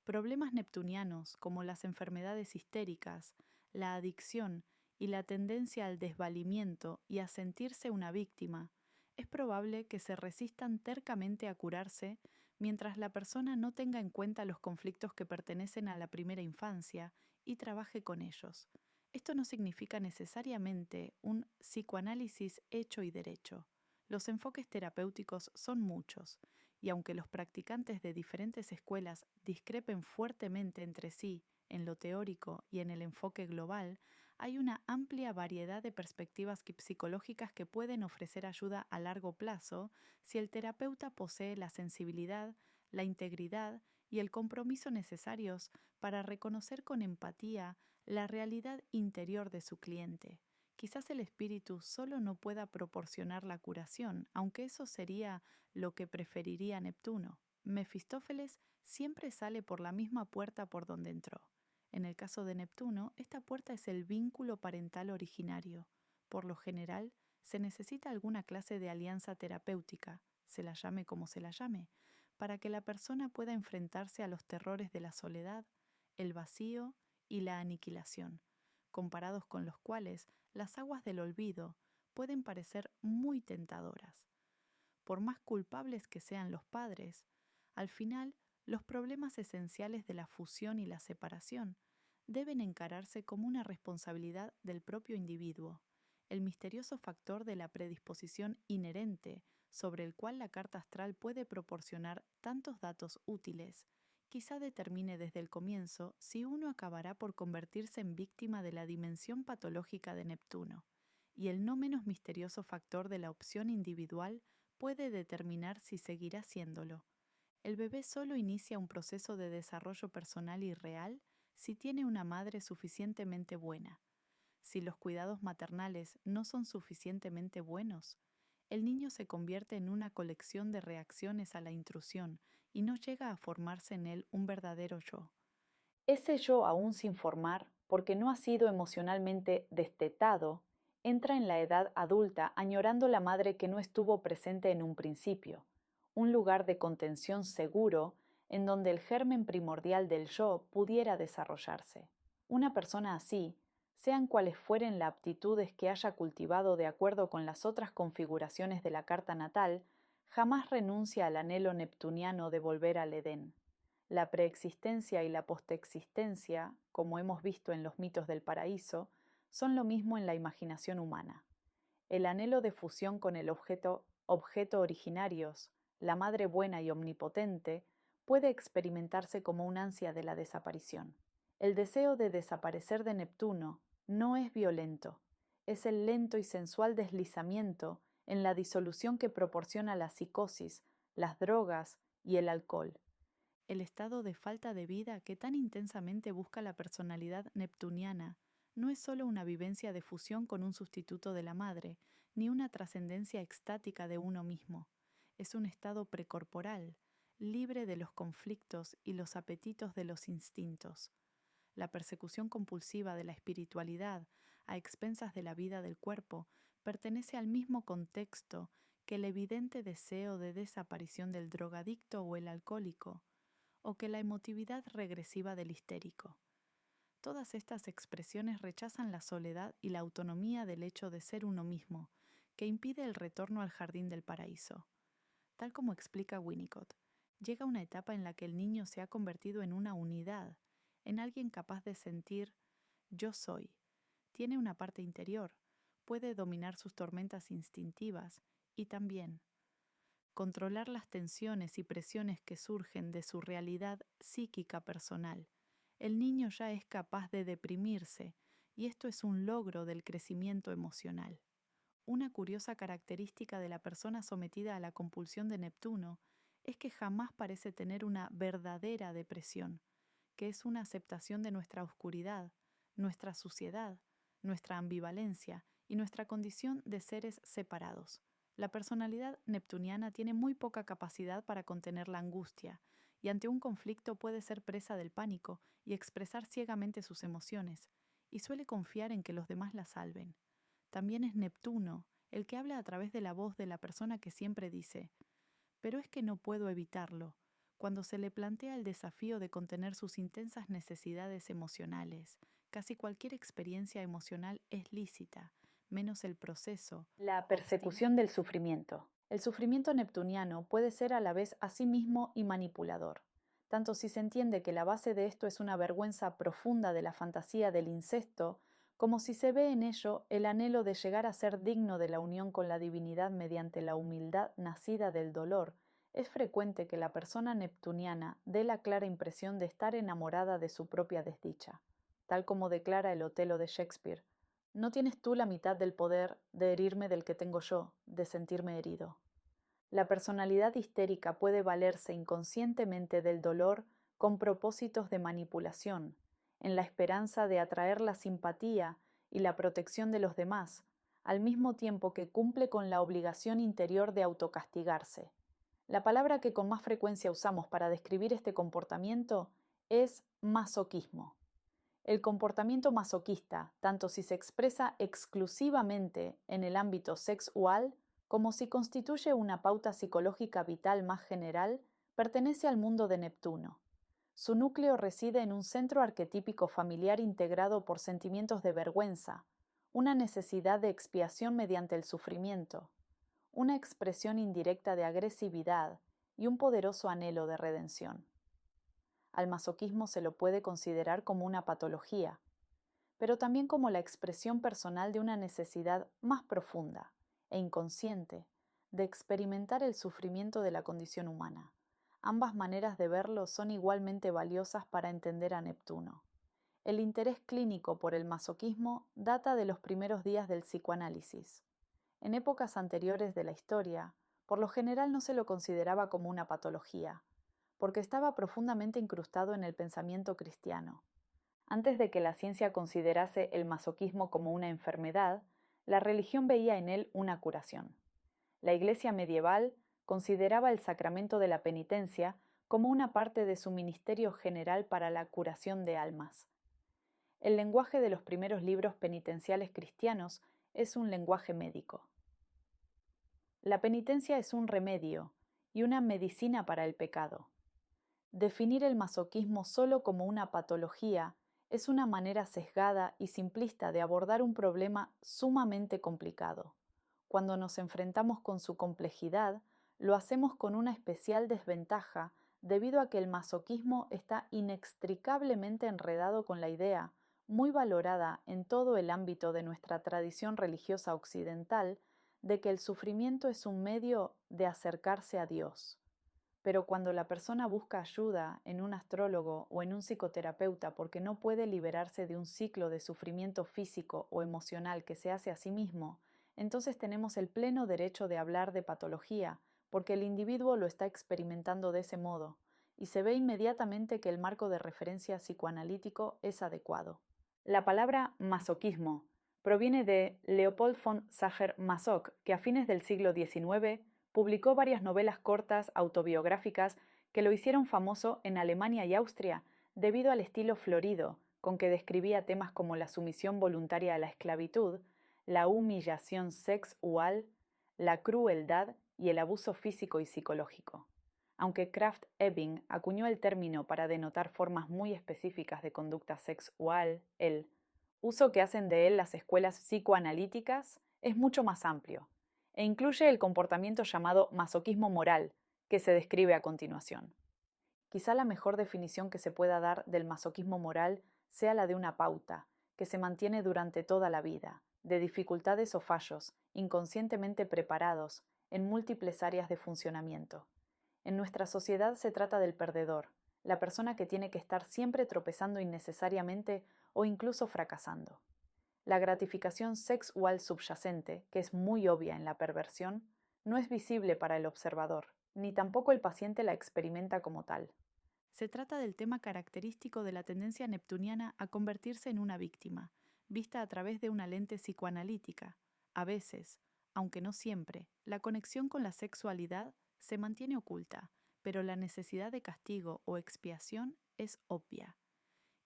Problemas neptunianos como las enfermedades histéricas, la adicción y la tendencia al desvalimiento y a sentirse una víctima, es probable que se resistan tercamente a curarse mientras la persona no tenga en cuenta los conflictos que pertenecen a la primera infancia y trabaje con ellos. Esto no significa necesariamente un psicoanálisis hecho y derecho. Los enfoques terapéuticos son muchos, y aunque los practicantes de diferentes escuelas discrepen fuertemente entre sí en lo teórico y en el enfoque global, hay una amplia variedad de perspectivas psicológicas que pueden ofrecer ayuda a largo plazo si el terapeuta posee la sensibilidad, la integridad y el compromiso necesarios para reconocer con empatía la realidad interior de su cliente. Quizás el espíritu solo no pueda proporcionar la curación, aunque eso sería lo que preferiría Neptuno. Mefistófeles siempre sale por la misma puerta por donde entró. En el caso de Neptuno, esta puerta es el vínculo parental originario. Por lo general, se necesita alguna clase de alianza terapéutica, se la llame como se la llame, para que la persona pueda enfrentarse a los terrores de la soledad, el vacío y la aniquilación, comparados con los cuales las aguas del olvido pueden parecer muy tentadoras. Por más culpables que sean los padres, al final, los problemas esenciales de la fusión y la separación deben encararse como una responsabilidad del propio individuo, el misterioso factor de la predisposición inherente sobre el cual la carta astral puede proporcionar tantos datos útiles, quizá determine desde el comienzo si uno acabará por convertirse en víctima de la dimensión patológica de Neptuno, y el no menos misterioso factor de la opción individual puede determinar si seguirá siéndolo. El bebé solo inicia un proceso de desarrollo personal y real si tiene una madre suficientemente buena. Si los cuidados maternales no son suficientemente buenos, el niño se convierte en una colección de reacciones a la intrusión y no llega a formarse en él un verdadero yo. Ese yo aún sin formar, porque no ha sido emocionalmente destetado, entra en la edad adulta añorando la madre que no estuvo presente en un principio, un lugar de contención seguro en donde el germen primordial del yo pudiera desarrollarse. Una persona así, sean cuales fueren las aptitudes que haya cultivado de acuerdo con las otras configuraciones de la carta natal, jamás renuncia al anhelo neptuniano de volver al Edén. La preexistencia y la postexistencia, como hemos visto en los mitos del paraíso, son lo mismo en la imaginación humana. El anhelo de fusión con el objeto originarios, la madre buena y omnipotente, puede experimentarse como un ansia de la desaparición. El deseo de desaparecer de Neptuno no es violento, es el lento y sensual deslizamiento en la disolución que proporciona la psicosis, las drogas y el alcohol. El estado de falta de vida que tan intensamente busca la personalidad neptuniana no es solo una vivencia de fusión con un sustituto de la madre, ni una trascendencia extática de uno mismo. Es un estado precorporal, libre de los conflictos y los apetitos de los instintos. La persecución compulsiva de la espiritualidad a expensas de la vida del cuerpo pertenece al mismo contexto que el evidente deseo de desaparición del drogadicto o el alcohólico, o que la emotividad regresiva del histérico. Todas estas expresiones rechazan la soledad y la autonomía del hecho de ser uno mismo, que impide el retorno al jardín del paraíso. Tal como explica Winnicott, llega una etapa en la que el niño se ha convertido en una unidad, en alguien capaz de sentir yo soy. Tiene una parte interior, puede dominar sus tormentas instintivas y también controlar las tensiones y presiones que surgen de su realidad psíquica personal. El niño ya es capaz de deprimirse, y esto es un logro del crecimiento emocional. Una curiosa característica de la persona sometida a la compulsión de Neptuno es que jamás parece tener una verdadera depresión, que es una aceptación de nuestra oscuridad, nuestra suciedad, nuestra ambivalencia y nuestra condición de seres separados. La personalidad neptuniana tiene muy poca capacidad para contener la angustia, y ante un conflicto puede ser presa del pánico y expresar ciegamente sus emociones, y suele confiar en que los demás la salven. También es Neptuno el que habla a través de la voz de la persona que siempre dice, pero es que no puedo evitarlo, cuando se le plantea el desafío de contener sus intensas necesidades emocionales, casi cualquier experiencia emocional es lícita, menos el proceso. La persecución del sufrimiento. El sufrimiento neptuniano puede ser a la vez a sí mismo y manipulador, tanto si se entiende que la base de esto es una vergüenza profunda de la fantasía del incesto, como si se ve en ello el anhelo de llegar a ser digno de la unión con la divinidad mediante la humildad nacida del dolor. Es frecuente que la persona neptuniana dé la clara impresión de estar enamorada de su propia desdicha, tal como declara el Otelo de Shakespeare: no tienes tú la mitad del poder de herirme del que tengo yo, de sentirme herido. La personalidad histérica puede valerse inconscientemente del dolor con propósitos de manipulación, en la esperanza de atraer la simpatía y la protección de los demás, al mismo tiempo que cumple con la obligación interior de autocastigarse. La palabra que con más frecuencia usamos para describir este comportamiento es masoquismo. El comportamiento masoquista, tanto si se expresa exclusivamente en el ámbito sexual como si constituye una pauta psicológica vital más general, pertenece al mundo de Neptuno. Su núcleo reside en un centro arquetípico familiar integrado por sentimientos de vergüenza, una necesidad de expiación mediante el sufrimiento, una expresión indirecta de agresividad y un poderoso anhelo de redención. Al masoquismo se lo puede considerar como una patología, pero también como la expresión personal de una necesidad más profunda e inconsciente de experimentar el sufrimiento de la condición humana. Ambas maneras de verlo son igualmente valiosas para entender a Neptuno. El interés clínico por el masoquismo data de los primeros días del psicoanálisis. En épocas anteriores de la historia, por lo general no se lo consideraba como una patología, porque estaba profundamente incrustado en el pensamiento cristiano. Antes de que la ciencia considerase el masoquismo como una enfermedad, la religión veía en él una curación. La Iglesia medieval consideraba el sacramento de la penitencia como una parte de su ministerio general para la curación de almas. El lenguaje de los primeros libros penitenciales cristianos es un lenguaje médico. La penitencia es un remedio y una medicina para el pecado. Definir el masoquismo solo como una patología es una manera sesgada y simplista de abordar un problema sumamente complicado. Cuando nos enfrentamos con su complejidad, lo hacemos con una especial desventaja debido a que el masoquismo está inextricablemente enredado con la idea, muy valorada en todo el ámbito de nuestra tradición religiosa occidental, de que el sufrimiento es un medio de acercarse a Dios. Pero cuando la persona busca ayuda en un astrólogo o en un psicoterapeuta porque no puede liberarse de un ciclo de sufrimiento físico o emocional que se hace a sí mismo, entonces tenemos el pleno derecho de hablar de patología, porque el individuo lo está experimentando de ese modo, y se ve inmediatamente que el marco de referencia psicoanalítico es adecuado. La palabra masoquismo proviene de Leopold von Sacher-Masoch, que a fines del siglo XIX publicó varias novelas cortas autobiográficas que lo hicieron famoso en Alemania y Austria debido al estilo florido con que describía temas como la sumisión voluntaria a la esclavitud, la humillación sexual, la crueldad y el abuso físico y psicológico. Aunque Krafft-Ebing acuñó el término para denotar formas muy específicas de conducta sexual, el uso que hacen de él las escuelas psicoanalíticas es mucho más amplio e incluye el comportamiento llamado masoquismo moral, que se describe a continuación. Quizá la mejor definición que se pueda dar del masoquismo moral sea la de una pauta, que se mantiene durante toda la vida, de dificultades o fallos, inconscientemente preparados, en múltiples áreas de funcionamiento. En nuestra sociedad se trata del perdedor, la persona que tiene que estar siempre tropezando innecesariamente o incluso fracasando. La gratificación sexual subyacente, que es muy obvia en la perversión, no es visible para el observador, ni tampoco el paciente la experimenta como tal. Se trata del tema característico de la tendencia neptuniana a convertirse en una víctima, vista a través de una lente psicoanalítica. A veces, aunque no siempre, la conexión con la sexualidad se mantiene oculta, pero la necesidad de castigo o expiación es obvia.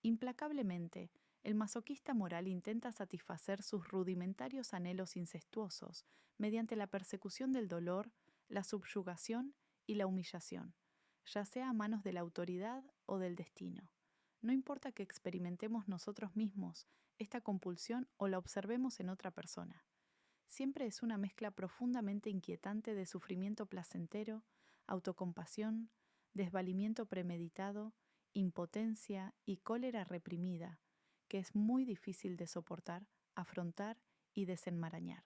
Implacablemente, el masoquista moral intenta satisfacer sus rudimentarios anhelos incestuosos mediante la persecución del dolor, la subyugación y la humillación, ya sea a manos de la autoridad o del destino. No importa que experimentemos nosotros mismos esta compulsión o la observemos en otra persona. Siempre es una mezcla profundamente inquietante de sufrimiento placentero, autocompasión, desvalimiento premeditado, impotencia y cólera reprimida, que es muy difícil de soportar, afrontar y desenmarañar.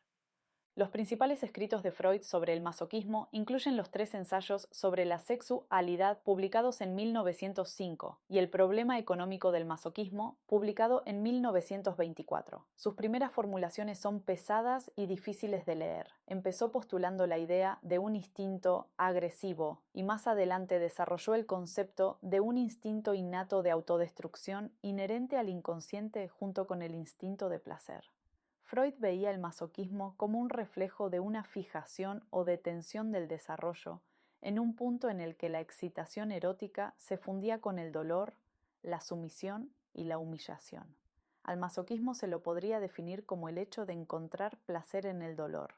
Los principales escritos de Freud sobre el masoquismo incluyen los 3 ensayos sobre la sexualidad publicados en 1905 y el problema económico del masoquismo publicado en 1924. Sus primeras formulaciones son pesadas y difíciles de leer. Empezó postulando la idea de un instinto agresivo y más adelante desarrolló el concepto de un instinto innato de autodestrucción inherente al inconsciente junto con el instinto de placer. Freud veía el masoquismo como un reflejo de una fijación o detención del desarrollo en un punto en el que la excitación erótica se fundía con el dolor, la sumisión y la humillación. Al masoquismo se lo podría definir como el hecho de encontrar placer en el dolor,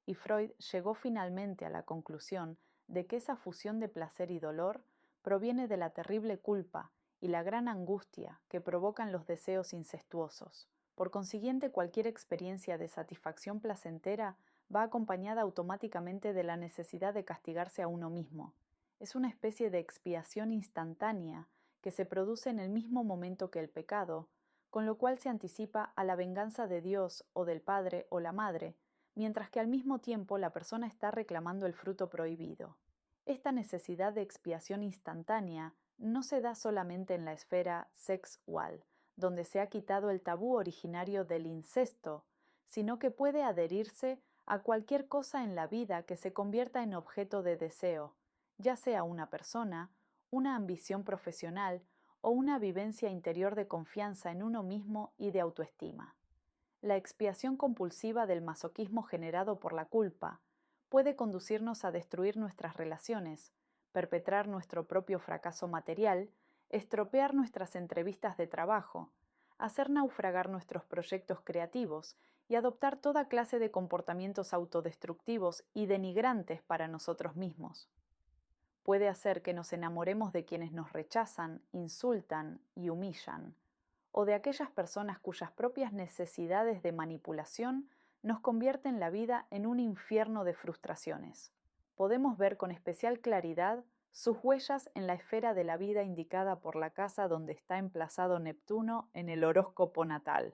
y Freud llegó finalmente a la conclusión de que esa fusión de placer y dolor proviene de la terrible culpa y la gran angustia que provocan los deseos incestuosos. Por consiguiente, cualquier experiencia de satisfacción placentera va acompañada automáticamente de la necesidad de castigarse a uno mismo. Es una especie de expiación instantánea que se produce en el mismo momento que el pecado, con lo cual se anticipa a la venganza de Dios o del padre o la madre, mientras que al mismo tiempo la persona está reclamando el fruto prohibido. Esta necesidad de expiación instantánea no se da solamente en la esfera sexual, donde se ha quitado el tabú originario del incesto, sino que puede adherirse a cualquier cosa en la vida que se convierta en objeto de deseo, ya sea una persona, una ambición profesional o una vivencia interior de confianza en uno mismo y de autoestima. La expiación compulsiva del masoquismo generado por la culpa puede conducirnos a destruir nuestras relaciones, perpetrar nuestro propio fracaso material, estropear nuestras entrevistas de trabajo, hacer naufragar nuestros proyectos creativos y adoptar toda clase de comportamientos autodestructivos y denigrantes para nosotros mismos. Puede hacer que nos enamoremos de quienes nos rechazan, insultan y humillan, o de aquellas personas cuyas propias necesidades de manipulación nos convierten la vida en un infierno de frustraciones. Podemos ver con especial claridad sus huellas en la esfera de la vida indicada por la casa donde está emplazado Neptuno en el horóscopo natal.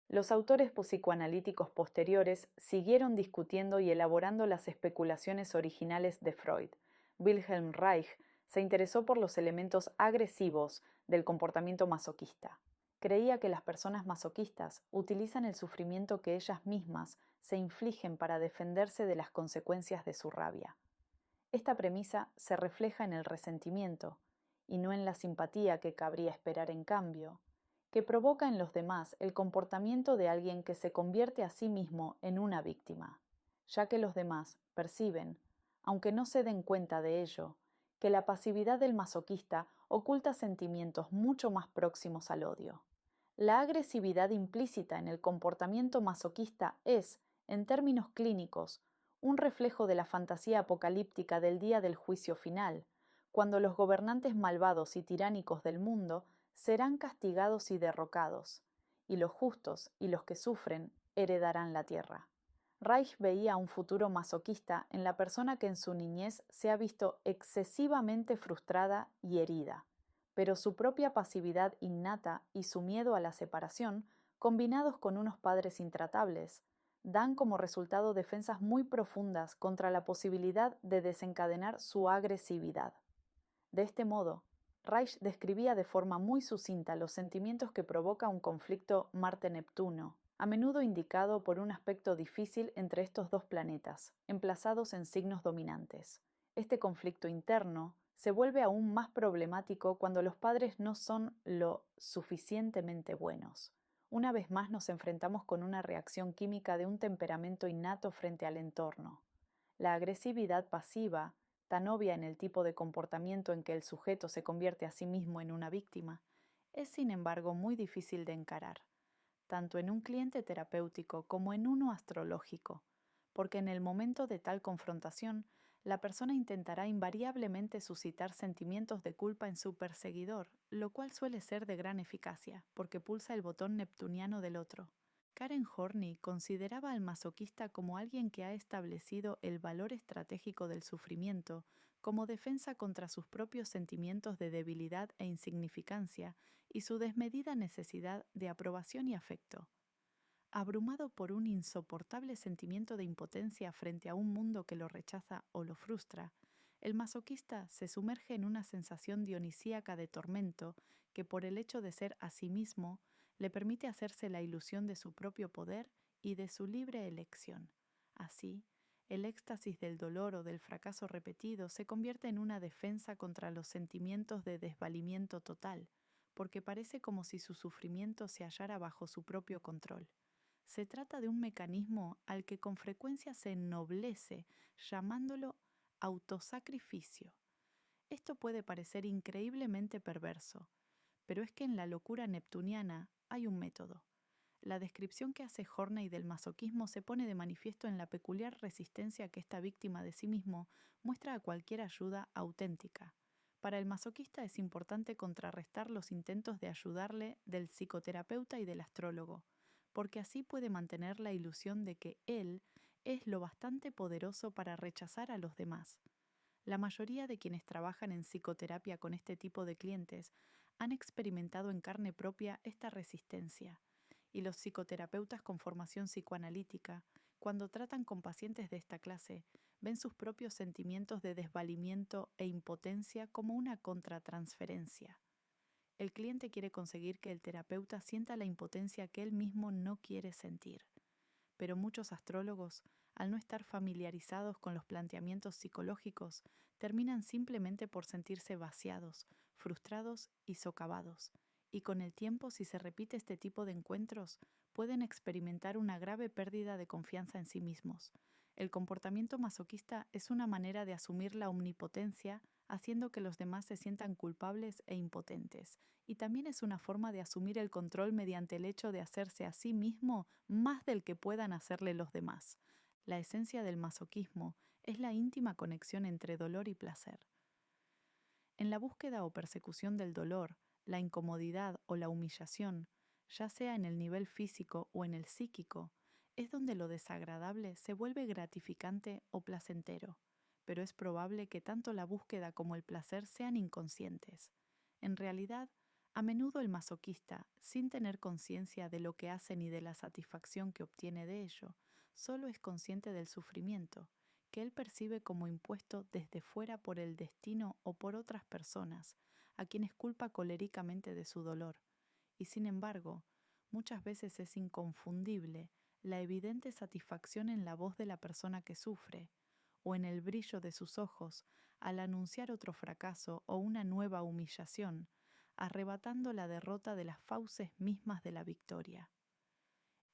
Los autores psicoanalíticos posteriores siguieron discutiendo y elaborando las especulaciones originales de Freud. Wilhelm Reich se interesó por los elementos agresivos del comportamiento masoquista. Creía que las personas masoquistas utilizan el sufrimiento que ellas mismas se infligen para defenderse de las consecuencias de su rabia. Esta premisa se refleja en el resentimiento, y no en la simpatía que cabría esperar en cambio, que provoca en los demás el comportamiento de alguien que se convierte a sí mismo en una víctima, ya que los demás perciben, aunque no se den cuenta de ello, que la pasividad del masoquista oculta sentimientos mucho más próximos al odio. La agresividad implícita en el comportamiento masoquista es, en términos clínicos, un reflejo de la fantasía apocalíptica del día del juicio final, cuando los gobernantes malvados y tiránicos del mundo serán castigados y derrocados, y los justos y los que sufren heredarán la tierra. Reich veía un futuro masoquista en la persona que en su niñez se ha visto excesivamente frustrada y herida, pero su propia pasividad innata y su miedo a la separación, combinados con unos padres intratables, dan como resultado defensas muy profundas contra la posibilidad de desencadenar su agresividad. De este modo, Reich describía de forma muy sucinta los sentimientos que provoca un conflicto Marte-Neptuno, a menudo indicado por un aspecto difícil entre estos dos planetas, emplazados en signos dominantes. Este conflicto interno se vuelve aún más problemático cuando los padres no son lo suficientemente buenos. Una vez más nos enfrentamos con una reacción química de un temperamento innato frente al entorno. La agresividad pasiva, tan obvia en el tipo de comportamiento en que el sujeto se convierte a sí mismo en una víctima, es sin embargo muy difícil de encarar, tanto en un cliente terapéutico como en uno astrológico, porque en el momento de tal confrontación, La persona intentará invariablemente suscitar sentimientos de culpa en su perseguidor, lo cual suele ser de gran eficacia, porque pulsa el botón neptuniano del otro. Karen Horney consideraba al masoquista como alguien que ha establecido el valor estratégico del sufrimiento como defensa contra sus propios sentimientos de debilidad e insignificancia y su desmedida necesidad de aprobación y afecto. Abrumado por un insoportable sentimiento de impotencia frente a un mundo que lo rechaza o lo frustra, el masoquista se sumerge en una sensación dionisíaca de tormento que, por el hecho de ser a sí mismo, le permite hacerse la ilusión de su propio poder y de su libre elección. Así, el éxtasis del dolor o del fracaso repetido se convierte en una defensa contra los sentimientos de desvalimiento total, porque parece como si su sufrimiento se hallara bajo su propio control. Se trata de un mecanismo al que con frecuencia se ennoblece, llamándolo autosacrificio. Esto puede parecer increíblemente perverso, pero es que en la locura neptuniana hay un método. La descripción que hace Horney del masoquismo se pone de manifiesto en la peculiar resistencia que esta víctima de sí mismo muestra a cualquier ayuda auténtica. Para el masoquista es importante contrarrestar los intentos de ayudarle del psicoterapeuta y del astrólogo, porque así puede mantener la ilusión de que él es lo bastante poderoso para rechazar a los demás. La mayoría de quienes trabajan en psicoterapia con este tipo de clientes han experimentado en carne propia esta resistencia, y los psicoterapeutas con formación psicoanalítica, cuando tratan con pacientes de esta clase, ven sus propios sentimientos de desvalimiento e impotencia como una contratransferencia. El cliente quiere conseguir que el terapeuta sienta la impotencia que él mismo no quiere sentir. Pero muchos astrólogos, al no estar familiarizados con los planteamientos psicológicos, terminan simplemente por sentirse vaciados, frustrados y socavados. Y con el tiempo, si se repite este tipo de encuentros, pueden experimentar una grave pérdida de confianza en sí mismos. El comportamiento masoquista es una manera de asumir la omnipotencia, haciendo que los demás se sientan culpables e impotentes. Y también es una forma de asumir el control mediante el hecho de hacerse a sí mismo más del que puedan hacerle los demás. La esencia del masoquismo es la íntima conexión entre dolor y placer. En la búsqueda o persecución del dolor, la incomodidad o la humillación, ya sea en el nivel físico o en el psíquico, es donde lo desagradable se vuelve gratificante o placentero, pero es probable que tanto la búsqueda como el placer sean inconscientes. En realidad, a menudo el masoquista, sin tener conciencia de lo que hace ni de la satisfacción que obtiene de ello, solo es consciente del sufrimiento, que él percibe como impuesto desde fuera por el destino o por otras personas, a quienes culpa coléricamente de su dolor. Y sin embargo, muchas veces es inconfundible la evidente satisfacción en la voz de la persona que sufre, o en el brillo de sus ojos al anunciar otro fracaso o una nueva humillación, arrebatando la derrota de las fauces mismas de la victoria.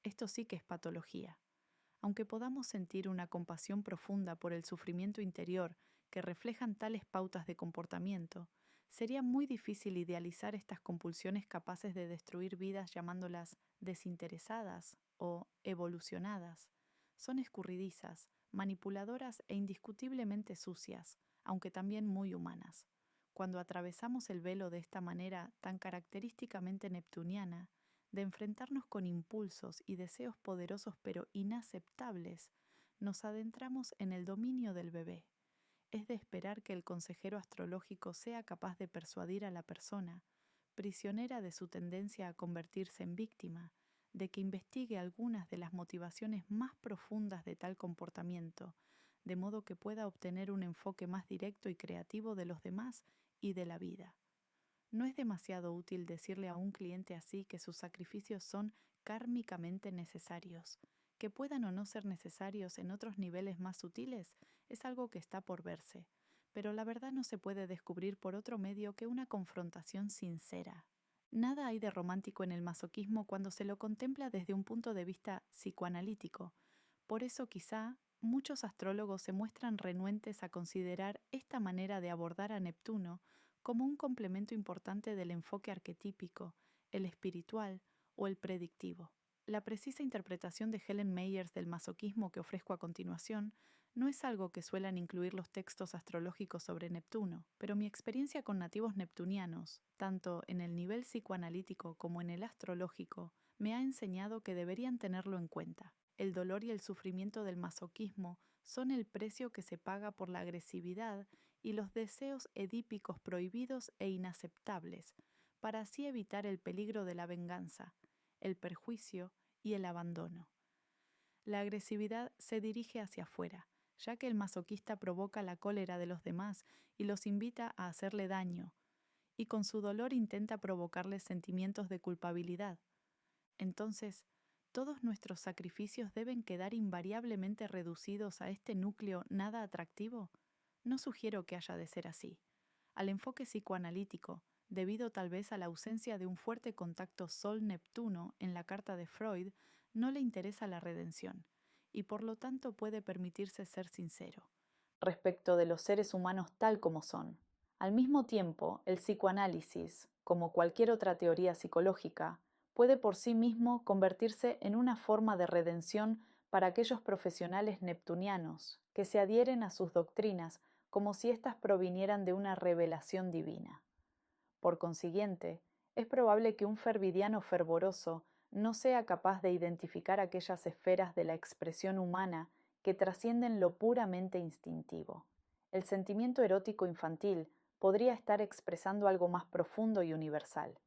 Esto sí que es patología. Aunque podamos sentir una compasión profunda por el sufrimiento interior que reflejan tales pautas de comportamiento, sería muy difícil idealizar estas compulsiones capaces de destruir vidas llamándolas desinteresadas o evolucionadas. Son escurridizas, manipuladoras e indiscutiblemente sucias, aunque también muy humanas. Cuando atravesamos el velo de esta manera tan característicamente neptuniana, de enfrentarnos con impulsos y deseos poderosos pero inaceptables, nos adentramos en el dominio del bebé. Es de esperar que el consejero astrológico sea capaz de persuadir a la persona, prisionera de su tendencia a convertirse en víctima, de que investigue algunas de las motivaciones más profundas de tal comportamiento, de modo que pueda obtener un enfoque más directo y creativo de los demás y de la vida. No es demasiado útil decirle a un cliente así que sus sacrificios son kármicamente necesarios. Que puedan o no ser necesarios en otros niveles más sutiles es algo que está por verse, pero la verdad no se puede descubrir por otro medio que una confrontación sincera. Nada hay de romántico en el masoquismo cuando se lo contempla desde un punto de vista psicoanalítico. Por eso quizá muchos astrólogos se muestran renuentes a considerar esta manera de abordar a Neptuno como un complemento importante del enfoque arquetípico, el espiritual o el predictivo. La precisa interpretación de Helen Meyers del masoquismo que ofrezco a continuación No es algo que suelan incluir los textos astrológicos sobre Neptuno, pero mi experiencia con nativos neptunianos, tanto en el nivel psicoanalítico como en el astrológico, me ha enseñado que deberían tenerlo en cuenta. El dolor y el sufrimiento del masoquismo son el precio que se paga por la agresividad y los deseos edípicos prohibidos e inaceptables, para así evitar el peligro de la venganza, el perjuicio y el abandono. La agresividad se dirige hacia afuera, ya que el masoquista provoca la cólera de los demás y los invita a hacerle daño, y con su dolor intenta provocarles sentimientos de culpabilidad. Entonces, ¿todos nuestros sacrificios deben quedar invariablemente reducidos a este núcleo nada atractivo? No sugiero que haya de ser así. Al enfoque psicoanalítico, debido tal vez a la ausencia de un fuerte contacto Sol-Neptuno en la carta de Freud, no le interesa la redención, y por lo tanto puede permitirse ser sincero respecto de los seres humanos tal como son. Al mismo tiempo, el psicoanálisis, como cualquier otra teoría psicológica, puede por sí mismo convertirse en una forma de redención para aquellos profesionales neptunianos que se adhieren a sus doctrinas como si éstas provinieran de una revelación divina. Por consiguiente, es probable que un fervidiano fervoroso no sea capaz de identificar aquellas esferas de la expresión humana que trascienden lo puramente instintivo. El sentimiento erótico infantil podría estar expresando algo más profundo y universal.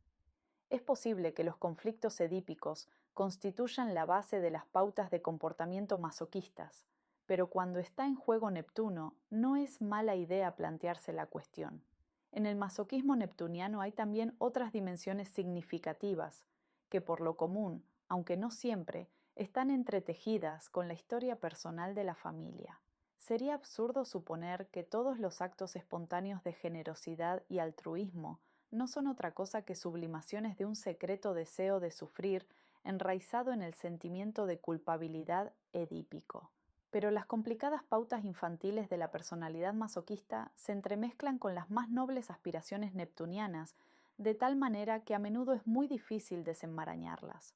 Es posible que los conflictos edípicos constituyan la base de las pautas de comportamiento masoquistas, pero cuando está en juego Neptuno, no es mala idea plantearse la cuestión. En el masoquismo neptuniano hay también otras dimensiones significativas, que por lo común, aunque no siempre, están entretejidas con la historia personal de la familia. Sería absurdo suponer que todos los actos espontáneos de generosidad y altruismo no son otra cosa que sublimaciones de un secreto deseo de sufrir enraizado en el sentimiento de culpabilidad edípico. Pero las complicadas pautas infantiles de la personalidad masoquista se entremezclan con las más nobles aspiraciones neptunianas, de tal manera que a menudo es muy difícil desenmarañarlas.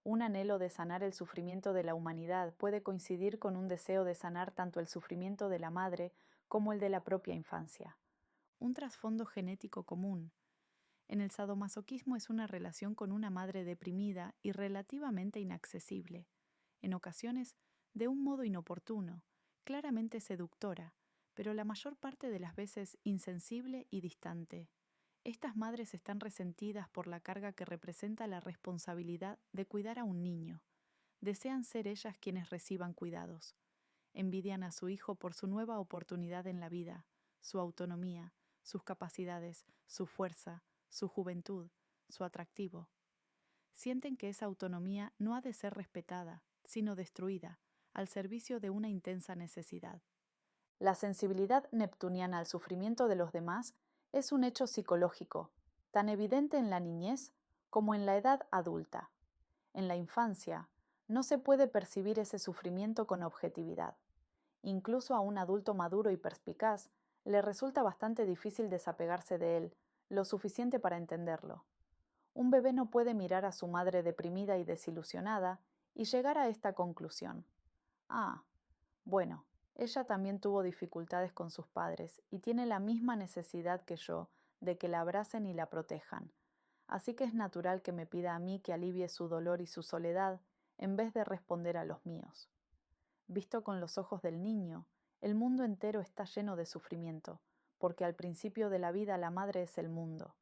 Un anhelo de sanar el sufrimiento de la humanidad puede coincidir con un deseo de sanar tanto el sufrimiento de la madre como el de la propia infancia. Un trasfondo genético común. En el sadomasoquismo es una relación con una madre deprimida y relativamente inaccesible, en ocasiones de un modo inoportuno, claramente seductora, pero la mayor parte de las veces insensible y distante. Estas madres están resentidas por la carga que representa la responsabilidad de cuidar a un niño. Desean ser ellas quienes reciban cuidados. Envidian a su hijo por su nueva oportunidad en la vida, su autonomía, sus capacidades, su fuerza, su juventud, su atractivo. Sienten que esa autonomía no ha de ser respetada, sino destruida, al servicio de una intensa necesidad. La sensibilidad neptuniana al sufrimiento de los demás es un hecho psicológico, tan evidente en la niñez como en la edad adulta. En la infancia, no se puede percibir ese sufrimiento con objetividad. Incluso a un adulto maduro y perspicaz le resulta bastante difícil desapegarse de él, lo suficiente para entenderlo. Un bebé no puede mirar a su madre deprimida y desilusionada y llegar a esta conclusión. Ah, bueno, ella también tuvo dificultades con sus padres y tiene la misma necesidad que yo de que la abracen y la protejan. Así que es natural que me pida a mí que alivie su dolor y su soledad en vez de responder a los míos. Visto con los ojos del niño, el mundo entero está lleno de sufrimiento, porque al principio de la vida la madre es el mundo.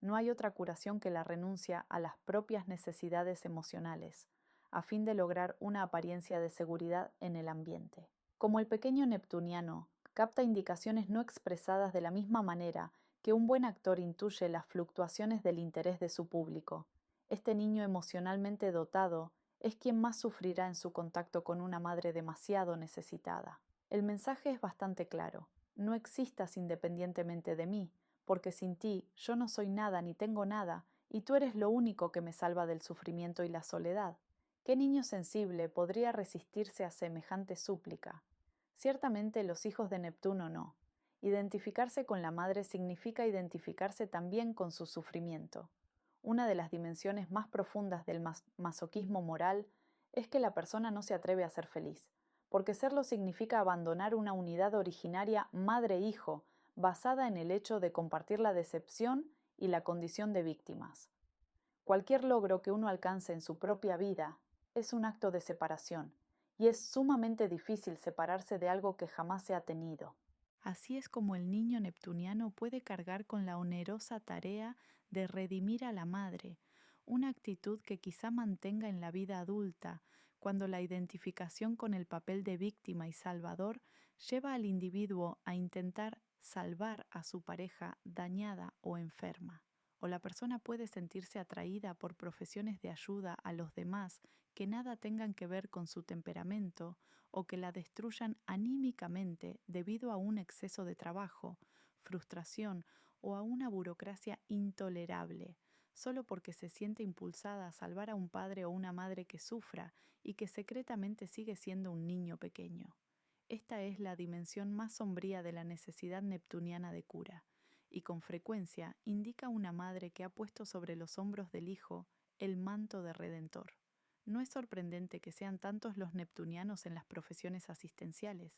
No hay otra curación que la renuncia a las propias necesidades emocionales, a fin de lograr una apariencia de seguridad en el ambiente. Como el pequeño neptuniano capta indicaciones no expresadas de la misma manera que un buen actor intuye las fluctuaciones del interés de su público, este niño emocionalmente dotado es quien más sufrirá en su contacto con una madre demasiado necesitada. El mensaje es bastante claro: no existas independientemente de mí, porque sin ti yo no soy nada ni tengo nada, y tú eres lo único que me salva del sufrimiento y la soledad. ¿Qué niño sensible podría resistirse a semejante súplica? Ciertamente los hijos de Neptuno no. Identificarse con la madre significa identificarse también con su sufrimiento. Una de las dimensiones más profundas del masoquismo moral es que la persona no se atreve a ser feliz, porque serlo significa abandonar una unidad originaria madre-hijo, basada en el hecho de compartir la decepción y la condición de víctimas. Cualquier logro que uno alcance en su propia vida es un acto de separación, y es sumamente difícil separarse de algo que jamás se ha tenido. Así es como el niño neptuniano puede cargar con la onerosa tarea de redimir a la madre, una actitud que quizá mantenga en la vida adulta, cuando la identificación con el papel de víctima y salvador lleva al individuo a intentar salvar a su pareja dañada o enferma. O la persona puede sentirse atraída por profesiones de ayuda a los demás que nada tengan que ver con su temperamento o que la destruyan anímicamente debido a un exceso de trabajo, frustración o a una burocracia intolerable, solo porque se siente impulsada a salvar a un padre o una madre que sufra y que secretamente sigue siendo un niño pequeño. Esta es la dimensión más sombría de la necesidad neptuniana de cura, y con frecuencia indica una madre que ha puesto sobre los hombros del hijo el manto de redentor. No es sorprendente que sean tantos los neptunianos en las profesiones asistenciales,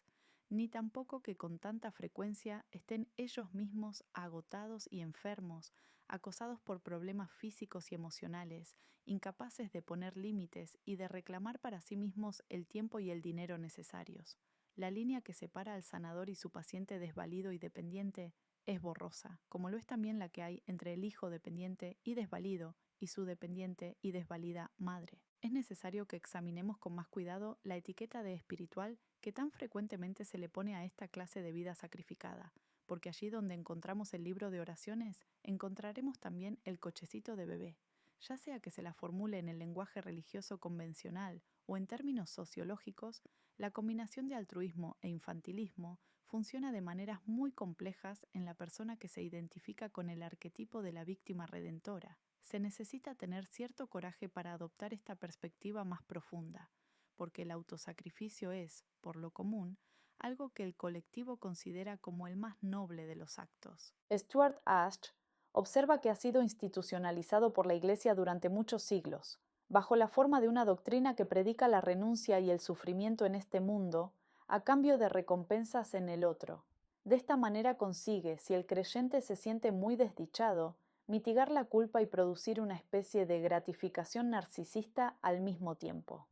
ni tampoco que con tanta frecuencia estén ellos mismos agotados y enfermos, acosados por problemas físicos y emocionales, incapaces de poner límites y de reclamar para sí mismos el tiempo y el dinero necesarios. La línea que separa al sanador y su paciente desvalido y dependiente es borrosa, como lo es también la que hay entre el hijo dependiente y desvalido y su dependiente y desvalida madre. Es necesario que examinemos con más cuidado la etiqueta de espiritual que tan frecuentemente se le pone a esta clase de vida sacrificada, porque allí donde encontramos el libro de oraciones, encontraremos también el cochecito de bebé, ya sea que se la formule en el lenguaje religioso convencional o en términos sociológicos. La combinación de altruismo e infantilismo funciona de maneras muy complejas en la persona que se identifica con el arquetipo de la víctima redentora. Se necesita tener cierto coraje para adoptar esta perspectiva más profunda, porque el autosacrificio es, por lo común, algo que el colectivo considera como el más noble de los actos. Stuart Ash observa que ha sido institucionalizado por la Iglesia durante muchos siglos, bajo la forma de una doctrina que predica la renuncia y el sufrimiento en este mundo a cambio de recompensas en el otro. De esta manera consigue, si el creyente se siente muy desdichado, mitigar la culpa y producir una especie de gratificación narcisista al mismo tiempo.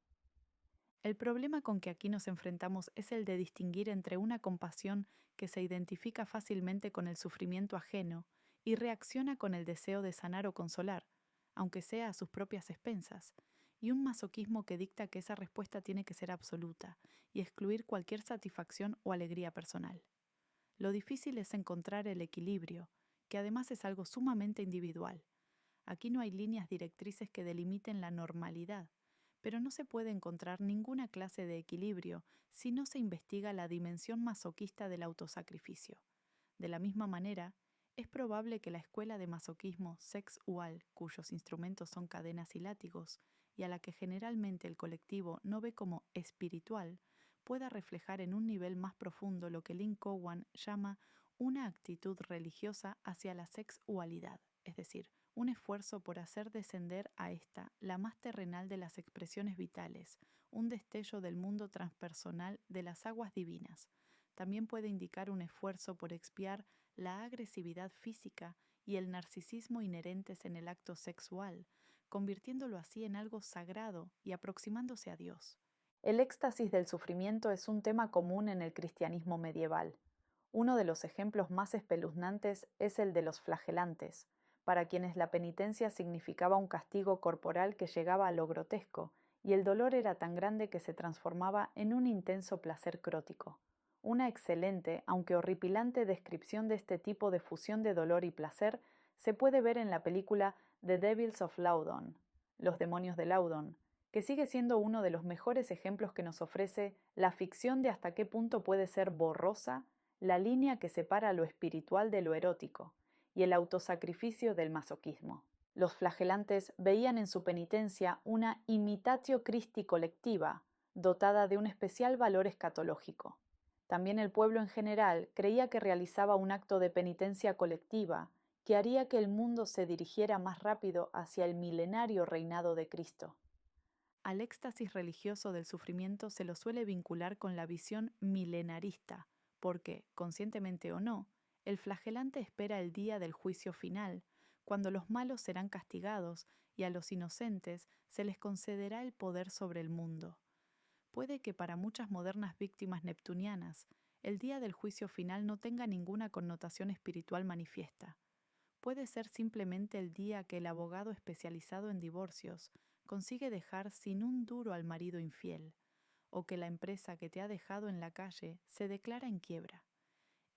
El problema con que aquí nos enfrentamos es el de distinguir entre una compasión que se identifica fácilmente con el sufrimiento ajeno y reacciona con el deseo de sanar o consolar, aunque sea a sus propias expensas, y un masoquismo que dicta que esa respuesta tiene que ser absoluta y excluir cualquier satisfacción o alegría personal. Lo difícil es encontrar el equilibrio, que además es algo sumamente individual. Aquí no hay líneas directrices que delimiten la normalidad, pero no se puede encontrar ninguna clase de equilibrio si no se investiga la dimensión masoquista del autosacrificio. De la misma manera, es probable que la escuela de masoquismo sexual, cuyos instrumentos son cadenas y látigos, y a la que generalmente el colectivo no ve como espiritual, pueda reflejar en un nivel más profundo lo que Lynn Cowan llama una actitud religiosa hacia la sexualidad, es decir, un esfuerzo por hacer descender a esta, la más terrenal de las expresiones vitales, un destello del mundo transpersonal de las aguas divinas. También puede indicar un esfuerzo por expiar la agresividad física y el narcisismo inherentes en el acto sexual, convirtiéndolo así en algo sagrado y aproximándose a Dios. El éxtasis del sufrimiento es un tema común en el cristianismo medieval. Uno de los ejemplos más espeluznantes es el de los flagelantes, para quienes la penitencia significaba un castigo corporal que llegaba a lo grotesco, y el dolor era tan grande que se transformaba en un intenso placer crótico. Una excelente, aunque horripilante descripción de este tipo de fusión de dolor y placer se puede ver en la película The Devils of Loudon, Los demonios de Loudon, que sigue siendo uno de los mejores ejemplos que nos ofrece la ficción de hasta qué punto puede ser borrosa la línea que separa lo espiritual de lo erótico y el autosacrificio del masoquismo. Los flagelantes veían en su penitencia una imitatio Christi colectiva, dotada de un especial valor escatológico. También el pueblo en general creía que realizaba un acto de penitencia colectiva que haría que el mundo se dirigiera más rápido hacia el milenario reinado de Cristo. Al éxtasis religioso del sufrimiento se lo suele vincular con la visión milenarista, porque, conscientemente o no, el flagelante espera el día del juicio final, cuando los malos serán castigados y a los inocentes se les concederá el poder sobre el mundo. Puede que para muchas modernas víctimas neptunianas, el día del juicio final no tenga ninguna connotación espiritual manifiesta. Puede ser simplemente el día que el abogado especializado en divorcios consigue dejar sin un duro al marido infiel, o que la empresa que te ha dejado en la calle se declara en quiebra.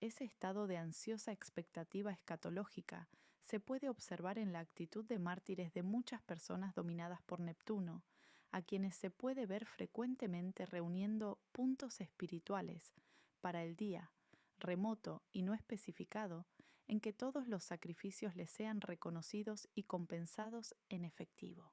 Ese estado de ansiosa expectativa escatológica se puede observar en la actitud de mártires de muchas personas dominadas por Neptuno, a quienes se puede ver frecuentemente reuniendo puntos espirituales para el día, remoto y no especificado, en que todos los sacrificios les sean reconocidos y compensados en efectivo.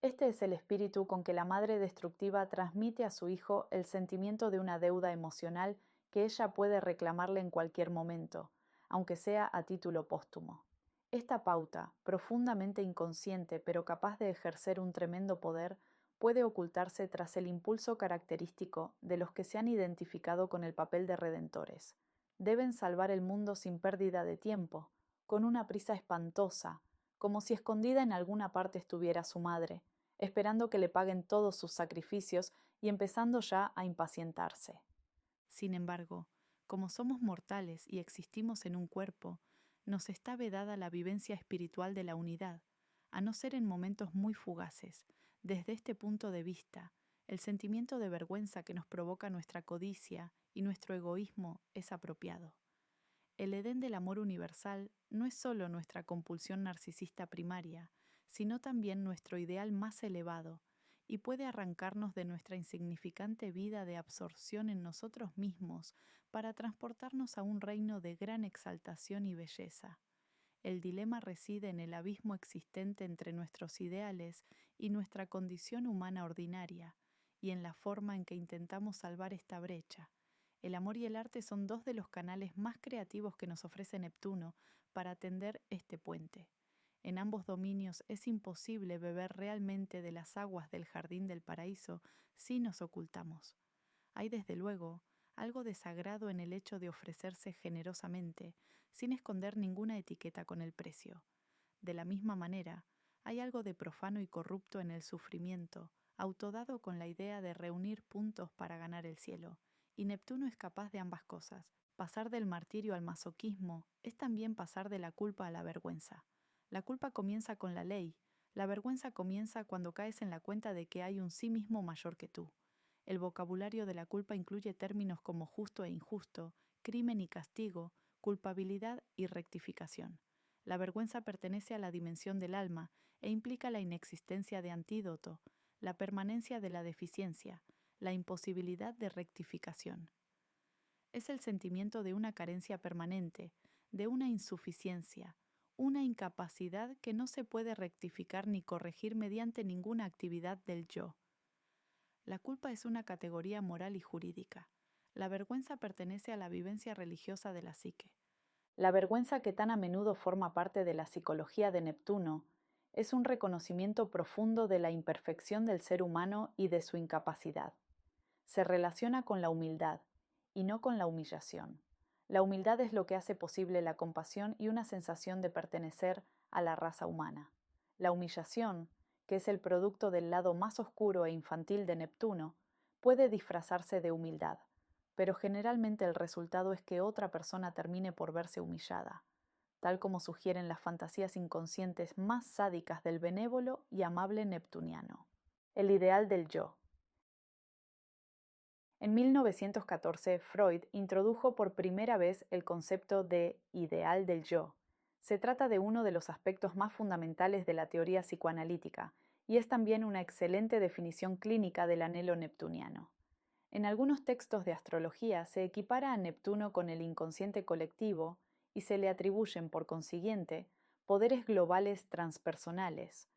Este es el espíritu con que la madre destructiva transmite a su hijo el sentimiento de una deuda emocional que ella puede reclamarle en cualquier momento, aunque sea a título póstumo. Esta pauta, profundamente inconsciente pero capaz de ejercer un tremendo poder, puede ocultarse tras el impulso característico de los que se han identificado con el papel de redentores. Deben salvar el mundo sin pérdida de tiempo, con una prisa espantosa, como si escondida en alguna parte estuviera su madre, esperando que le paguen todos sus sacrificios y empezando ya a impacientarse. Sin embargo, como somos mortales y existimos en un cuerpo, nos está vedada la vivencia espiritual de la unidad, a no ser en momentos muy fugaces. Desde este punto de vista, el sentimiento de vergüenza que nos provoca nuestra codicia y nuestro egoísmo es apropiado. El Edén del amor universal no es solo nuestra compulsión narcisista primaria, sino también nuestro ideal más elevado, y puede arrancarnos de nuestra insignificante vida de absorción en nosotros mismos para transportarnos a un reino de gran exaltación y belleza. El dilema reside en el abismo existente entre nuestros ideales y nuestra condición humana ordinaria, y en la forma en que intentamos salvar esta brecha. El amor y el arte son dos de los canales más creativos que nos ofrece Neptuno para tender este puente. En ambos dominios es imposible beber realmente de las aguas del jardín del paraíso si nos ocultamos. Hay desde luego algo de sagrado en el hecho de ofrecerse generosamente, sin esconder ninguna etiqueta con el precio. De la misma manera, hay algo de profano y corrupto en el sufrimiento, autodado con la idea de reunir puntos para ganar el cielo, y Neptuno es capaz de ambas cosas. Pasar del martirio al masoquismo es también pasar de la culpa a la vergüenza. La culpa comienza con la ley, la vergüenza comienza cuando caes en la cuenta de que hay un sí mismo mayor que tú. El vocabulario de la culpa incluye términos como justo e injusto, crimen y castigo, culpabilidad y rectificación. La vergüenza pertenece a la dimensión del alma e implica la inexistencia de antídoto, la permanencia de la deficiencia, la imposibilidad de rectificación. Es el sentimiento de una carencia permanente, de una insuficiencia, una incapacidad que no se puede rectificar ni corregir mediante ninguna actividad del yo. La culpa es una categoría moral y jurídica. La vergüenza pertenece a la vivencia religiosa de la psique. La vergüenza, que tan a menudo forma parte de la psicología de Neptuno, es un reconocimiento profundo de la imperfección del ser humano y de su incapacidad. Se relaciona con la humildad, y no con la humillación. La humildad es lo que hace posible la compasión y una sensación de pertenecer a la raza humana. La humillación, que es el producto del lado más oscuro e infantil de Neptuno, puede disfrazarse de humildad, pero generalmente el resultado es que otra persona termine por verse humillada, tal como sugieren las fantasías inconscientes más sádicas del benévolo y amable neptuniano. El ideal del yo. En 1914, Freud introdujo por primera vez el concepto de ideal del yo. Se trata de uno de los aspectos más fundamentales de la teoría psicoanalítica y es también una excelente definición clínica del anhelo neptuniano. En algunos textos de astrología se equipara a Neptuno con el inconsciente colectivo y se le atribuyen, por consiguiente, poderes globales transpersonales.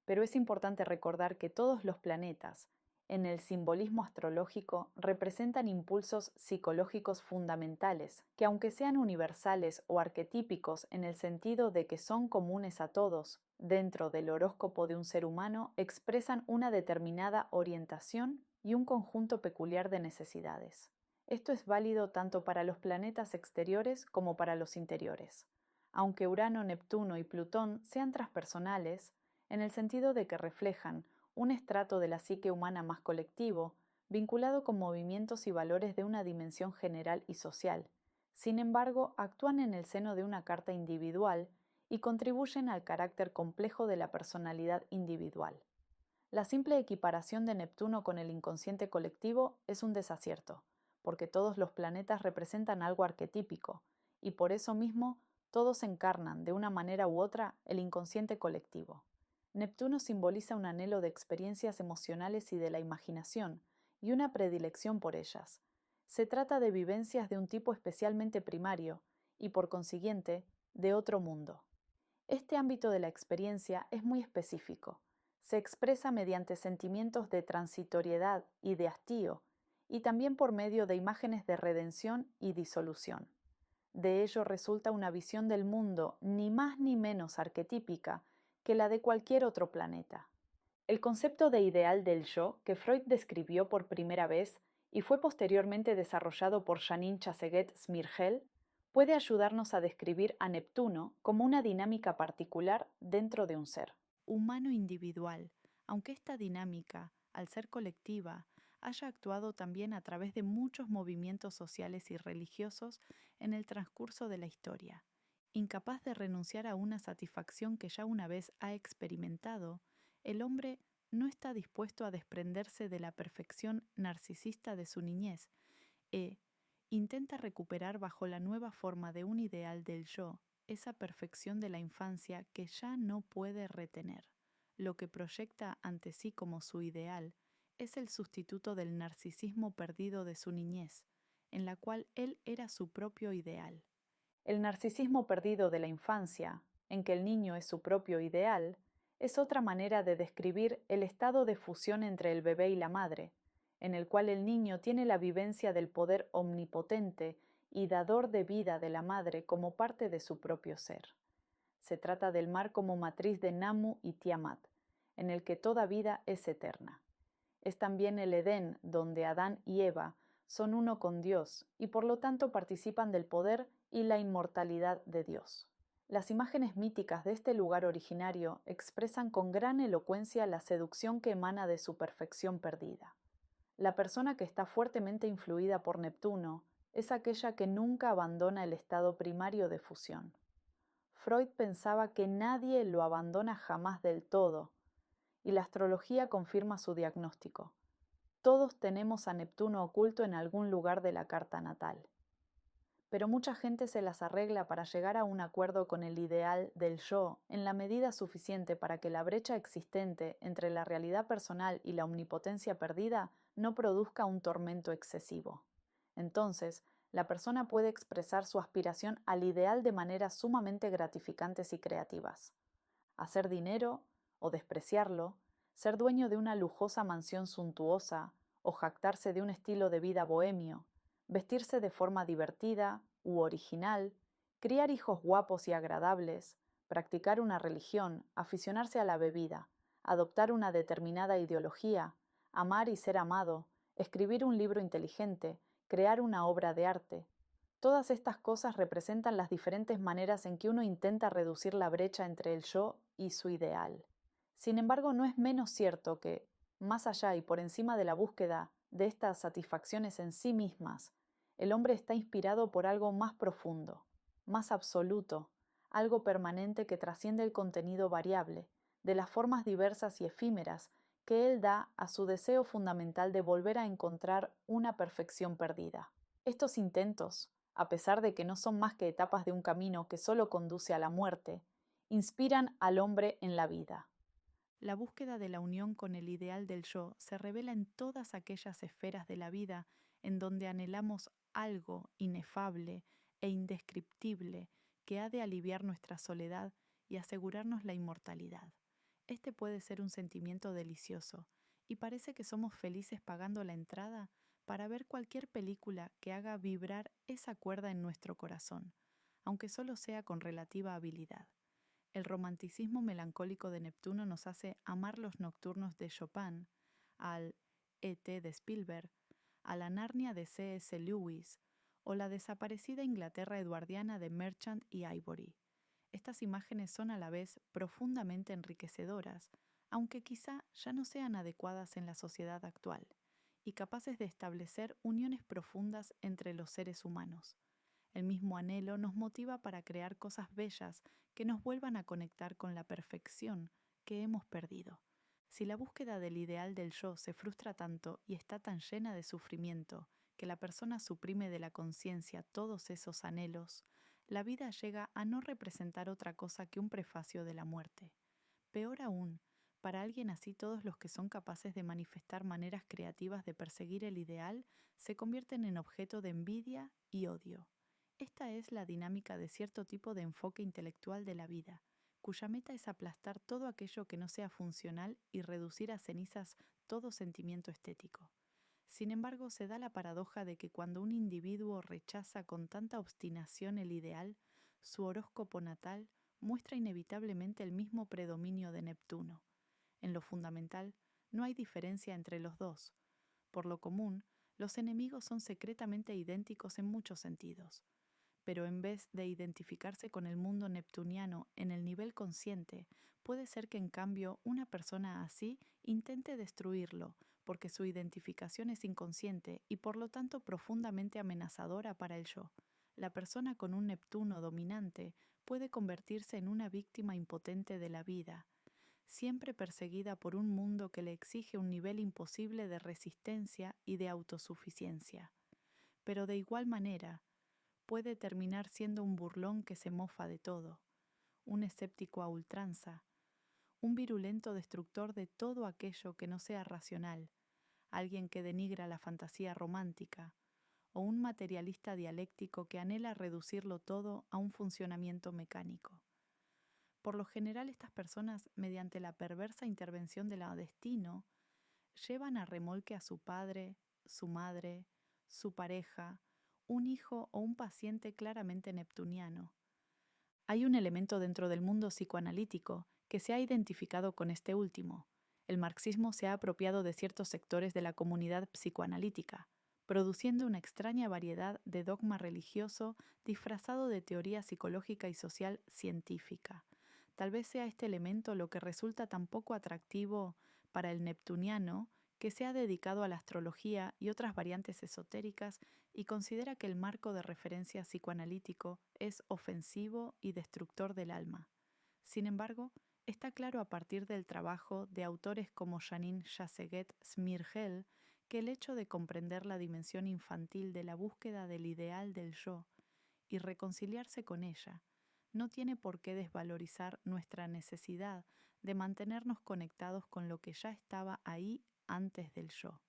Pero es importante recordar que todos los planetas, En el simbolismo astrológico representan impulsos psicológicos fundamentales, que aunque sean universales o arquetípicos en el sentido de que son comunes a todos, dentro del horóscopo de un ser humano expresan una determinada orientación y un conjunto peculiar de necesidades. Esto es válido tanto para los planetas exteriores como para los interiores. Aunque Urano, Neptuno y Plutón sean transpersonales, en el sentido de que reflejan un estrato de la psique humana más colectivo, vinculado con movimientos y valores de una dimensión general y social. Sin embargo, actúan en el seno de una carta individual y contribuyen al carácter complejo de la personalidad individual. La simple equiparación de Neptuno con el inconsciente colectivo es un desacierto, porque todos los planetas representan algo arquetípico, y por eso mismo todos encarnan, de una manera u otra, el inconsciente colectivo. Neptuno simboliza un anhelo de experiencias emocionales y de la imaginación, y una predilección por ellas. Se trata de vivencias de un tipo especialmente primario, y por consiguiente, de otro mundo. Este ámbito de la experiencia es muy específico. Se expresa mediante sentimientos de transitoriedad y de hastío, y también por medio de imágenes de redención y disolución. De ello resulta una visión del mundo ni más ni menos arquetípica que la de cualquier otro planeta. El concepto de ideal del yo que Freud describió por primera vez y fue posteriormente desarrollado por Janine Chasseguet-Smirgel puede ayudarnos a describir a Neptuno como una dinámica particular dentro de un ser humano individual, aunque esta dinámica, al ser colectiva, haya actuado también a través de muchos movimientos sociales y religiosos en el transcurso de la historia. Incapaz de renunciar a una satisfacción que ya una vez ha experimentado, el hombre no está dispuesto a desprenderse de la perfección narcisista de su niñez e intenta recuperar bajo la nueva forma de un ideal del yo esa perfección de la infancia que ya no puede retener. Lo que proyecta ante sí como su ideal es el sustituto del narcisismo perdido de su niñez, en la cual él era su propio ideal. El narcisismo perdido de la infancia, en que el niño es su propio ideal, es otra manera de describir el estado de fusión entre el bebé y la madre, en el cual el niño tiene la vivencia del poder omnipotente y dador de vida de la madre como parte de su propio ser. Se trata del mar como matriz de Namu y Tiamat, en el que toda vida es eterna. Es también el Edén donde Adán y Eva son uno con Dios y por lo tanto participan del poder y la inmortalidad de Dios. Las imágenes míticas de este lugar originario expresan con gran elocuencia la seducción que emana de su perfección perdida. La persona que está fuertemente influida por Neptuno es aquella que nunca abandona el estado primario de fusión. Freud pensaba que nadie lo abandona jamás del todo, y la astrología confirma su diagnóstico. Todos tenemos a Neptuno oculto en algún lugar de la carta natal. Pero mucha gente se las arregla para llegar a un acuerdo con el ideal del yo en la medida suficiente para que la brecha existente entre la realidad personal y la omnipotencia perdida no produzca un tormento excesivo. Entonces, la persona puede expresar su aspiración al ideal de maneras sumamente gratificantes y creativas. Hacer dinero o despreciarlo, ser dueño de una lujosa mansión suntuosa o jactarse de un estilo de vida bohemio, vestirse de forma divertida u original, criar hijos guapos y agradables, practicar una religión, aficionarse a la bebida, adoptar una determinada ideología, amar y ser amado, escribir un libro inteligente, crear una obra de arte. Todas estas cosas representan las diferentes maneras en que uno intenta reducir la brecha entre el yo y su ideal. Sin embargo, no es menos cierto que, más allá y por encima de la búsqueda de estas satisfacciones en sí mismas, el hombre está inspirado por algo más profundo, más absoluto, algo permanente que trasciende el contenido variable, de las formas diversas y efímeras que él da a su deseo fundamental de volver a encontrar una perfección perdida. Estos intentos, a pesar de que no son más que etapas de un camino que solo conduce a la muerte, inspiran al hombre en la vida. La búsqueda de la unión con el ideal del yo se revela en todas aquellas esferas de la vida en donde anhelamos algo inefable e indescriptible que ha de aliviar nuestra soledad y asegurarnos la inmortalidad. Este puede ser un sentimiento delicioso, y parece que somos felices pagando la entrada para ver cualquier película que haga vibrar esa cuerda en nuestro corazón, aunque solo sea con relativa habilidad. El romanticismo melancólico de Neptuno nos hace amar los nocturnos de Chopin, al E.T. de Spielberg, a la Narnia de C.S. Lewis o la desaparecida Inglaterra eduardiana de Merchant y Ivory. Estas imágenes son a la vez profundamente enriquecedoras, aunque quizá ya no sean adecuadas en la sociedad actual, y capaces de establecer uniones profundas entre los seres humanos. El mismo anhelo nos motiva para crear cosas bellas que nos vuelvan a conectar con la perfección que hemos perdido. Si la búsqueda del ideal del yo se frustra tanto y está tan llena de sufrimiento que la persona suprime de la conciencia todos esos anhelos, la vida llega a no representar otra cosa que un prefacio de la muerte. Peor aún, para alguien así todos los que son capaces de manifestar maneras creativas de perseguir el ideal se convierten en objeto de envidia y odio. Esta es la dinámica de cierto tipo de enfoque intelectual de la vida, cuya meta es aplastar todo aquello que no sea funcional y reducir a cenizas todo sentimiento estético. Sin embargo, se da la paradoja de que cuando un individuo rechaza con tanta obstinación el ideal, su horóscopo natal muestra inevitablemente el mismo predominio de Neptuno. En lo fundamental, no hay diferencia entre los dos. Por lo común, los enemigos son secretamente idénticos en muchos sentidos. Pero en vez de identificarse con el mundo neptuniano en el nivel consciente, puede ser que en cambio una persona así intente destruirlo, porque su identificación es inconsciente y por lo tanto profundamente amenazadora para el yo. La persona con un Neptuno dominante puede convertirse en una víctima impotente de la vida, siempre perseguida por un mundo que le exige un nivel imposible de resistencia y de autosuficiencia. Pero de igual manera, puede terminar siendo un burlón que se mofa de todo, un escéptico a ultranza, un virulento destructor de todo aquello que no sea racional, alguien que denigra la fantasía romántica, o un materialista dialéctico que anhela reducirlo todo a un funcionamiento mecánico. Por lo general, estas personas, mediante la perversa intervención del destino, llevan a remolque a su padre, su madre, su pareja, un hijo o un paciente claramente neptuniano. Hay un elemento dentro del mundo psicoanalítico que se ha identificado con este último. El marxismo se ha apropiado de ciertos sectores de la comunidad psicoanalítica, produciendo una extraña variedad de dogma religioso disfrazado de teoría psicológica y social científica. Tal vez sea este elemento lo que resulta tan poco atractivo para el neptuniano, que se ha dedicado a la astrología y otras variantes esotéricas y considera que el marco de referencia psicoanalítico es ofensivo y destructor del alma. Sin embargo, está claro a partir del trabajo de autores como Janine Jazeguet-Smirgel que el hecho de comprender la dimensión infantil de la búsqueda del ideal del yo y reconciliarse con ella no tiene por qué desvalorizar nuestra necesidad de mantenernos conectados con lo que ya estaba ahí antes del yo.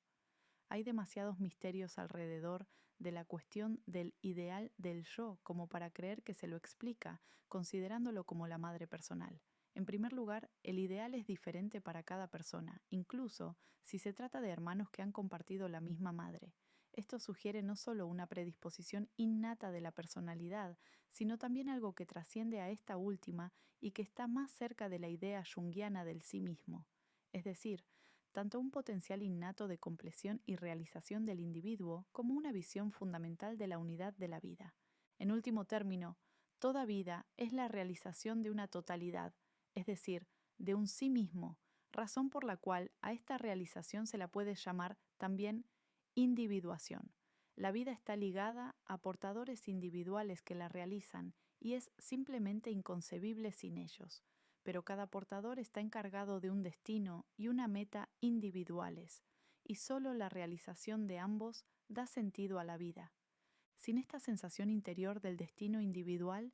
Hay demasiados misterios alrededor de la cuestión del ideal del yo como para creer que se lo explica, considerándolo como la madre personal. En primer lugar, el ideal es diferente para cada persona, incluso si se trata de hermanos que han compartido la misma madre. Esto sugiere no solo una predisposición innata de la personalidad, sino también algo que trasciende a esta última y que está más cerca de la idea junguiana del sí mismo. Es decir, tanto un potencial innato de compleción y realización del individuo como una visión fundamental de la unidad de la vida. En último término, toda vida es la realización de una totalidad, es decir, de un sí mismo, razón por la cual a esta realización se la puede llamar también individuación. La vida está ligada a portadores individuales que la realizan y es simplemente inconcebible sin ellos, pero cada portador está encargado de un destino y una meta individuales, y solo la realización de ambos da sentido a la vida. Sin esta sensación interior del destino individual,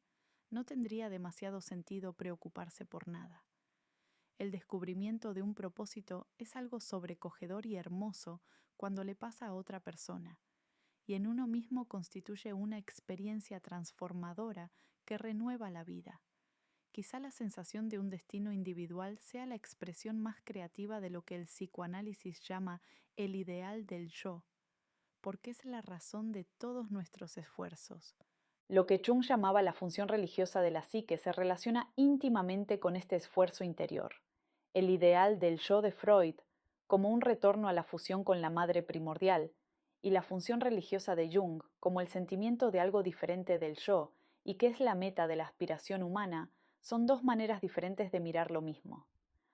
no tendría demasiado sentido preocuparse por nada. El descubrimiento de un propósito es algo sobrecogedor y hermoso cuando le pasa a otra persona, y en uno mismo constituye una experiencia transformadora que renueva la vida. Quizá la sensación de un destino individual sea la expresión más creativa de lo que el psicoanálisis llama el ideal del yo, porque es la razón de todos nuestros esfuerzos. Lo que Jung llamaba la función religiosa de la psique se relaciona íntimamente con este esfuerzo interior. El ideal del yo de Freud, como un retorno a la fusión con la madre primordial, y la función religiosa de Jung, como el sentimiento de algo diferente del yo, y que es la meta de la aspiración humana, son dos maneras diferentes de mirar lo mismo.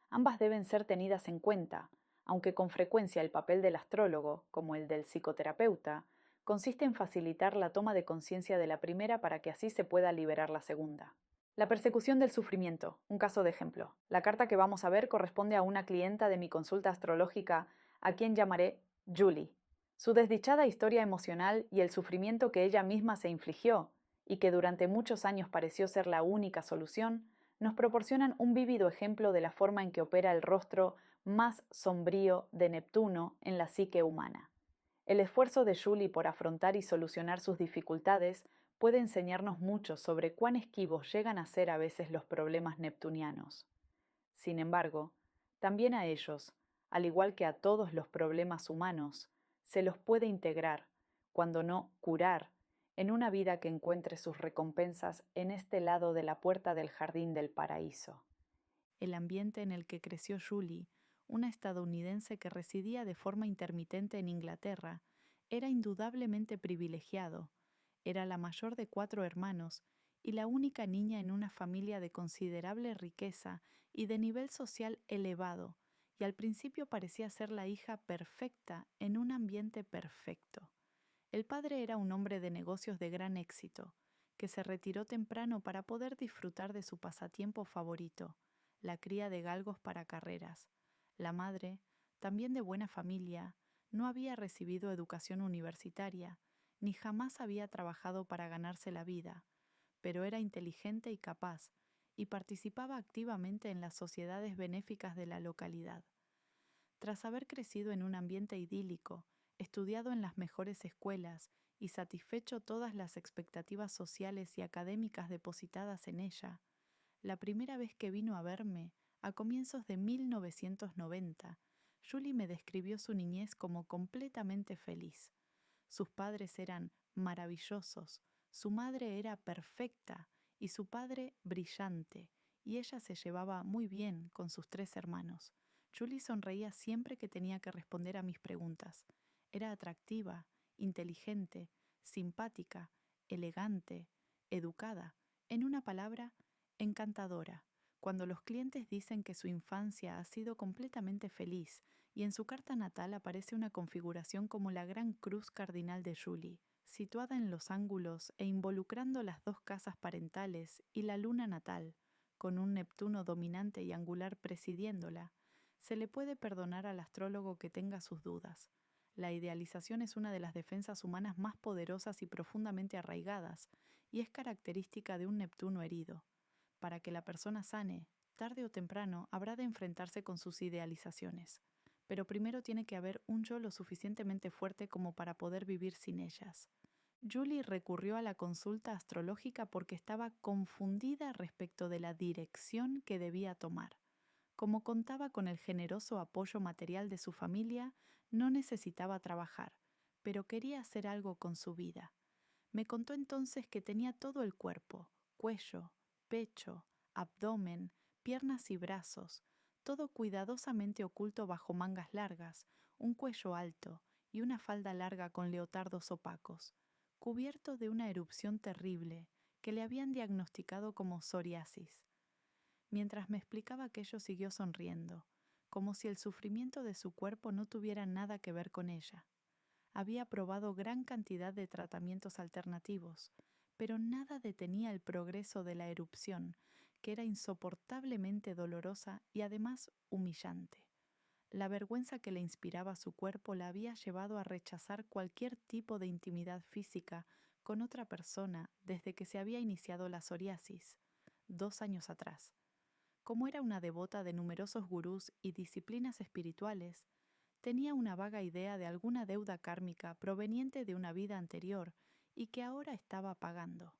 Ambas deben ser tenidas en cuenta, aunque con frecuencia el papel del astrólogo, como el del psicoterapeuta, consiste en facilitar la toma de conciencia de la primera para que así se pueda liberar la segunda. La persecución del sufrimiento, un caso de ejemplo. La carta que vamos a ver corresponde a una clienta de mi consulta astrológica, a quien llamaré Julie. Su desdichada historia emocional y el sufrimiento que ella misma se infligió, y que durante muchos años pareció ser la única solución, nos proporcionan un vívido ejemplo de la forma en que opera el rostro más sombrío de Neptuno en la psique humana. El esfuerzo de Julie por afrontar y solucionar sus dificultades puede enseñarnos mucho sobre cuán esquivos llegan a ser a veces los problemas neptunianos. Sin embargo, también a ellos, al igual que a todos los problemas humanos, se los puede integrar, cuando no curar, en una vida que encuentre sus recompensas en este lado de la puerta del jardín del paraíso. El ambiente en el que creció Julie, una estadounidense que residía de forma intermitente en Inglaterra, era indudablemente privilegiado. Era la mayor de 4 hermanos y la única niña en una familia de considerable riqueza y de nivel social elevado, y al principio parecía ser la hija perfecta en un ambiente perfecto. El padre era un hombre de negocios de gran éxito, que se retiró temprano para poder disfrutar de su pasatiempo favorito, la cría de galgos para carreras. La madre, también de buena familia, no había recibido educación universitaria, ni jamás había trabajado para ganarse la vida, pero era inteligente y capaz, y participaba activamente en las sociedades benéficas de la localidad. Tras haber crecido en un ambiente idílico, estudiado en las mejores escuelas y satisfecho todas las expectativas sociales y académicas depositadas en ella, la primera vez que vino a verme, a comienzos de 1990, Julie me describió su niñez como completamente feliz. Sus padres eran maravillosos, su madre era perfecta y su padre brillante, y ella se llevaba muy bien con sus 3 hermanos. Julie sonreía siempre que tenía que responder a mis preguntas. Era atractiva, inteligente, simpática, elegante, educada, en una palabra, encantadora. Cuando los clientes dicen que su infancia ha sido completamente feliz y en su carta natal aparece una configuración como la gran cruz cardinal de Julie, situada en los ángulos e involucrando las 2 casas parentales y la luna natal, con un Neptuno dominante y angular presidiéndola, se le puede perdonar al astrólogo que tenga sus dudas. La idealización es una de las defensas humanas más poderosas y profundamente arraigadas, y es característica de un Neptuno herido. Para que la persona sane, tarde o temprano habrá de enfrentarse con sus idealizaciones, pero primero tiene que haber un yo lo suficientemente fuerte como para poder vivir sin ellas. Julie recurrió a la consulta astrológica porque estaba confundida respecto de la dirección que debía tomar. Como contaba con el generoso apoyo material de su familia, no necesitaba trabajar, pero quería hacer algo con su vida. Me contó entonces que tenía todo el cuerpo, cuello, pecho, abdomen, piernas y brazos, todo cuidadosamente oculto bajo mangas largas, un cuello alto y una falda larga con leotardos opacos, cubierto de una erupción terrible que le habían diagnosticado como psoriasis. Mientras me explicaba aquello siguió sonriendo, como si el sufrimiento de su cuerpo no tuviera nada que ver con ella. Había probado gran cantidad de tratamientos alternativos, pero nada detenía el progreso de la erupción, que era insoportablemente dolorosa y además humillante. La vergüenza que le inspiraba su cuerpo la había llevado a rechazar cualquier tipo de intimidad física con otra persona desde que se había iniciado la psoriasis, 2 años atrás. Como era una devota de numerosos gurús y disciplinas espirituales, tenía una vaga idea de alguna deuda kármica proveniente de una vida anterior y que ahora estaba pagando.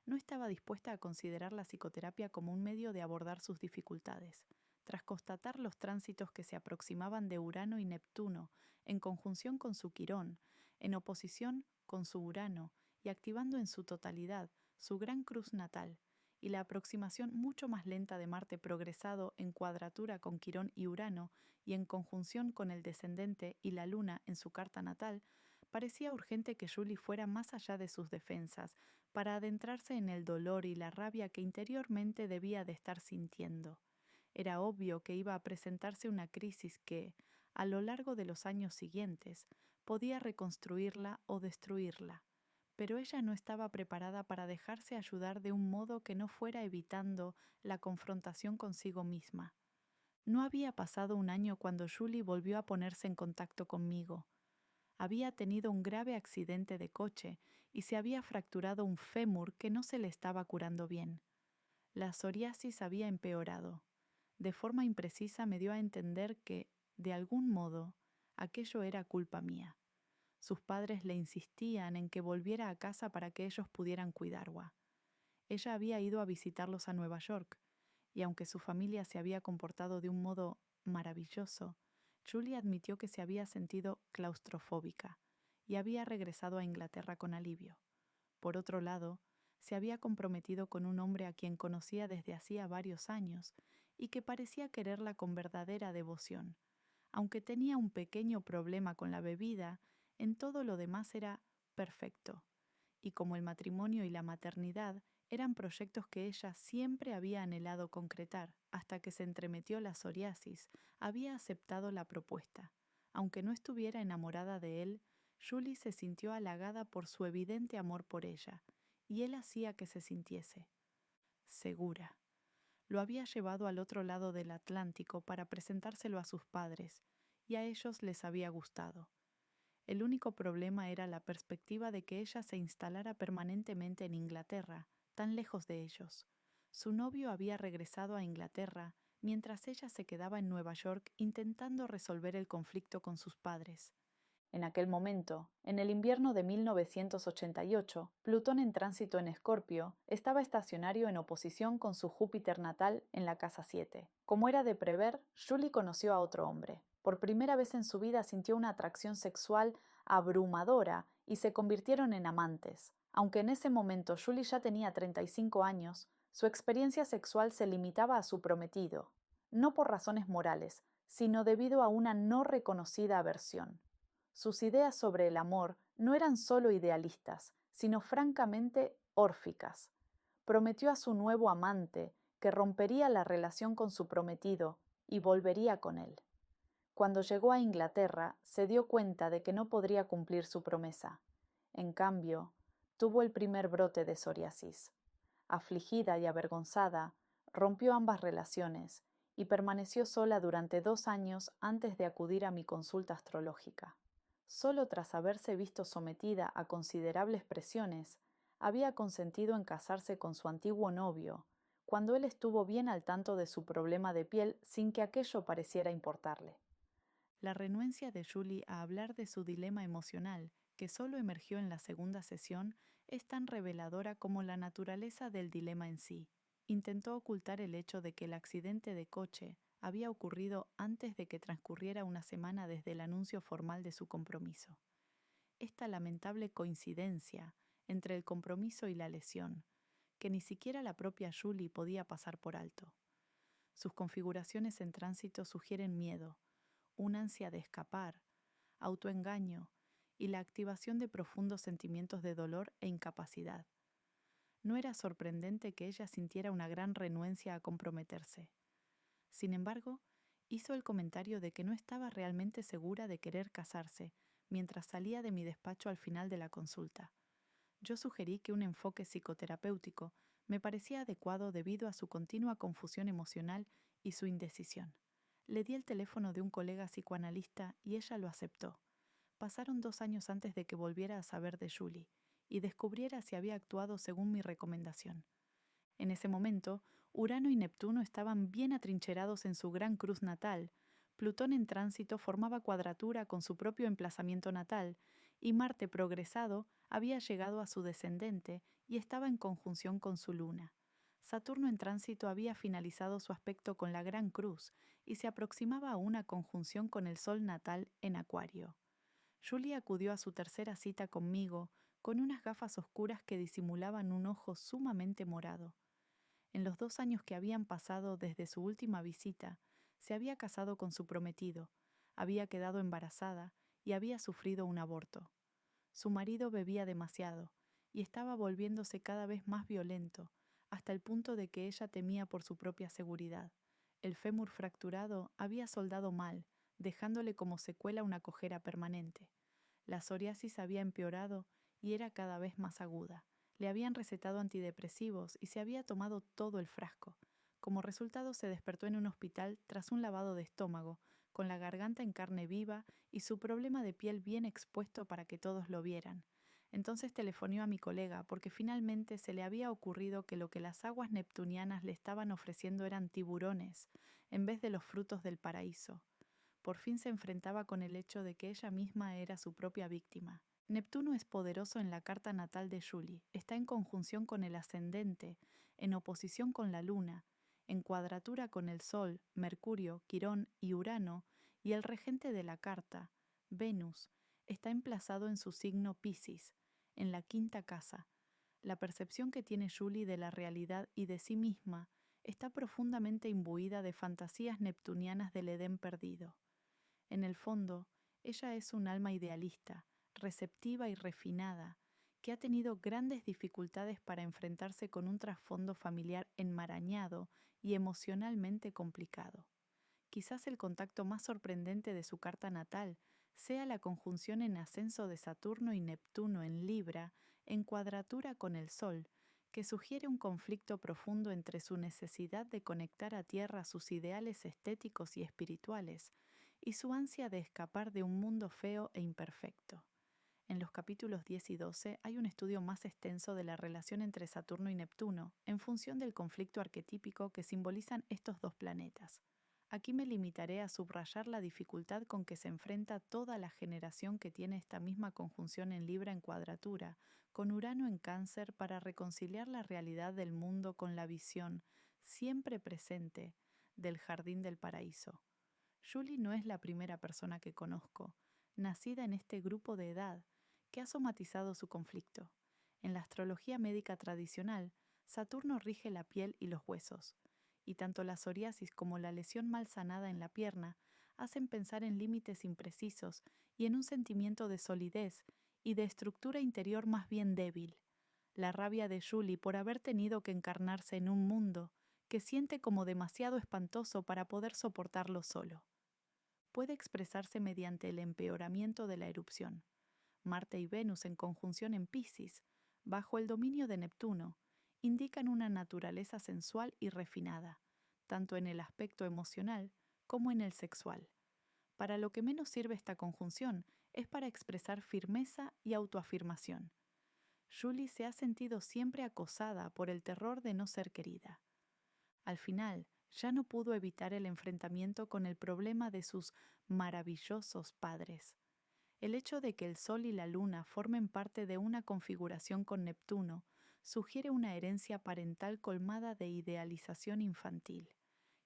no estaba dispuesta a considerar la psicoterapia como un medio de abordar sus dificultades. Tras constatar los tránsitos que se aproximaban de Urano y Neptuno, en conjunción con su Quirón, en oposición con su Urano y activando en su totalidad su gran cruz natal, y la aproximación mucho más lenta de Marte progresado en cuadratura con Quirón y Urano y en conjunción con el descendente y la Luna en su carta natal, parecía urgente que Julie fuera más allá de sus defensas para adentrarse en el dolor y la rabia que interiormente debía de estar sintiendo. Era obvio que iba a presentarse una crisis que, a lo largo de los años siguientes, podía reconstruirla o destruirla, pero ella no estaba preparada para dejarse ayudar de un modo que no fuera evitando la confrontación consigo misma. No había pasado un año cuando Julie volvió a ponerse en contacto conmigo. Había tenido un grave accidente de coche y se había fracturado un fémur que no se le estaba curando bien. La psoriasis había empeorado. De forma imprecisa me dio a entender que, de algún modo, aquello era culpa mía. Sus padres le insistían en que volviera a casa para que ellos pudieran cuidarla. Ella había ido a visitarlos a Nueva York, y aunque su familia se había comportado de un modo maravilloso, Julie admitió que se había sentido claustrofóbica y había regresado a Inglaterra con alivio. Por otro lado, se había comprometido con un hombre a quien conocía desde hacía varios años y que parecía quererla con verdadera devoción. Aunque tenía un pequeño problema con la bebida, en todo lo demás era perfecto. Y como el matrimonio y la maternidad eran proyectos que ella siempre había anhelado concretar hasta que se entremetió la psoriasis, había aceptado la propuesta. Aunque no estuviera enamorada de él, Julie se sintió halagada por su evidente amor por ella, y él hacía que se sintiese segura. Lo había llevado al otro lado del Atlántico para presentárselo a sus padres, y a ellos les había gustado. El único problema era la perspectiva de que ella se instalara permanentemente en Inglaterra, tan lejos de ellos. Su novio había regresado a Inglaterra, mientras ella se quedaba en Nueva York intentando resolver el conflicto con sus padres. En aquel momento, en el invierno de 1988, Plutón en tránsito en Escorpio estaba estacionario en oposición con su Júpiter natal en la casa 7. Como era de prever, Julie conoció a otro hombre. Por primera vez en su vida sintió una atracción sexual abrumadora y se convirtieron en amantes. Aunque en ese momento Julie ya tenía 35 años, su experiencia sexual se limitaba a su prometido, no por razones morales, sino debido a una no reconocida aversión. Sus ideas sobre el amor no eran solo idealistas, sino francamente órficas. Prometió a su nuevo amante que rompería la relación con su prometido y volvería con él. Cuando llegó a Inglaterra, se dio cuenta de que no podría cumplir su promesa. En cambio, tuvo el primer brote de psoriasis. Afligida y avergonzada, rompió ambas relaciones y permaneció sola durante 2 años antes de acudir a mi consulta astrológica. Solo tras haberse visto sometida a considerables presiones, había consentido en casarse con su antiguo novio, cuando él estuvo bien al tanto de su problema de piel sin que aquello pareciera importarle. La renuencia de Julie a hablar de su dilema emocional, que solo emergió en la segunda sesión, es tan reveladora como la naturaleza del dilema en sí. Intentó ocultar el hecho de que el accidente de coche había ocurrido antes de que transcurriera una semana desde el anuncio formal de su compromiso. Esta lamentable coincidencia entre el compromiso y la lesión, que ni siquiera la propia Julie podía pasar por alto. Sus configuraciones en tránsito sugieren miedo, una ansia de escapar, autoengaño y la activación de profundos sentimientos de dolor e incapacidad. No era sorprendente que ella sintiera una gran renuencia a comprometerse. Sin embargo, hizo el comentario de que no estaba realmente segura de querer casarse mientras salía de mi despacho al final de la consulta. Yo sugerí que un enfoque psicoterapéutico me parecía adecuado debido a su continua confusión emocional y su indecisión. Le di el teléfono de un colega psicoanalista y ella lo aceptó. Pasaron 2 años antes de que volviera a saber de Julie y descubriera si había actuado según mi recomendación. En ese momento, Urano y Neptuno estaban bien atrincherados en su gran cruz natal, Plutón en tránsito formaba cuadratura con su propio emplazamiento natal, y Marte progresado había llegado a su descendente y estaba en conjunción con su luna. Saturno en tránsito había finalizado su aspecto con la Gran Cruz y se aproximaba a una conjunción con el Sol natal en Acuario. Julie acudió a su tercera cita conmigo con unas gafas oscuras que disimulaban un ojo sumamente morado. En los 2 años que habían pasado desde su última visita, se había casado con su prometido, había quedado embarazada y había sufrido un aborto. Su marido bebía demasiado y estaba volviéndose cada vez más violento, hasta el punto de que ella temía por su propia seguridad. El fémur fracturado había soldado mal, dejándole como secuela una cojera permanente. La psoriasis había empeorado y era cada vez más aguda. Le habían recetado antidepresivos y se había tomado todo el frasco. Como resultado se despertó en un hospital tras un lavado de estómago, con la garganta en carne viva y su problema de piel bien expuesto para que todos lo vieran. Entonces telefoneó a mi colega porque finalmente se le había ocurrido que lo que las aguas neptunianas le estaban ofreciendo eran tiburones, en vez de los frutos del paraíso. Por fin se enfrentaba con el hecho de que ella misma era su propia víctima. Neptuno es poderoso en la carta natal de Julie, está en conjunción con el ascendente, en oposición con la luna, en cuadratura con el Sol, Mercurio, Quirón y Urano, y el regente de la carta, Venus, está emplazado en su signo Piscis, en la quinta casa. La percepción que tiene Julie de la realidad y de sí misma está profundamente imbuida de fantasías neptunianas del Edén perdido. En el fondo, ella es un alma idealista, receptiva y refinada, que ha tenido grandes dificultades para enfrentarse con un trasfondo familiar enmarañado y emocionalmente complicado. Quizás el contacto más sorprendente de su carta natal sea la conjunción en ascenso de Saturno y Neptuno en Libra, en cuadratura con el Sol, que sugiere un conflicto profundo entre su necesidad de conectar a tierra sus ideales estéticos y espirituales y su ansia de escapar de un mundo feo e imperfecto. En los capítulos 10 y 12 hay un estudio más extenso de la relación entre Saturno y Neptuno, en función del conflicto arquetípico que simbolizan estos dos planetas. Aquí me limitaré a subrayar la dificultad con que se enfrenta toda la generación que tiene esta misma conjunción en Libra en cuadratura, con Urano en Cáncer, para reconciliar la realidad del mundo con la visión, siempre presente, del jardín del paraíso. Julie no es la primera persona que conozco, nacida en este grupo de edad, que ha somatizado su conflicto. En la astrología médica tradicional, Saturno rige la piel y los huesos, y tanto la psoriasis como la lesión mal sanada en la pierna hacen pensar en límites imprecisos y en un sentimiento de solidez y de estructura interior más bien débil. La rabia de Julie por haber tenido que encarnarse en un mundo que siente como demasiado espantoso para poder soportarlo solo. Puede expresarse mediante el empeoramiento de la erupción. Marte y Venus en conjunción en Piscis, bajo el dominio de Neptuno, indican una naturaleza sensual y refinada, tanto en el aspecto emocional como en el sexual. Para lo que menos sirve esta conjunción es para expresar firmeza y autoafirmación. Julie se ha sentido siempre acosada por el terror de no ser querida. Al final, ya no pudo evitar el enfrentamiento con el problema de sus maravillosos padres. El hecho de que el Sol y la Luna formen parte de una configuración con Neptuno sugiere una herencia parental colmada de idealización infantil.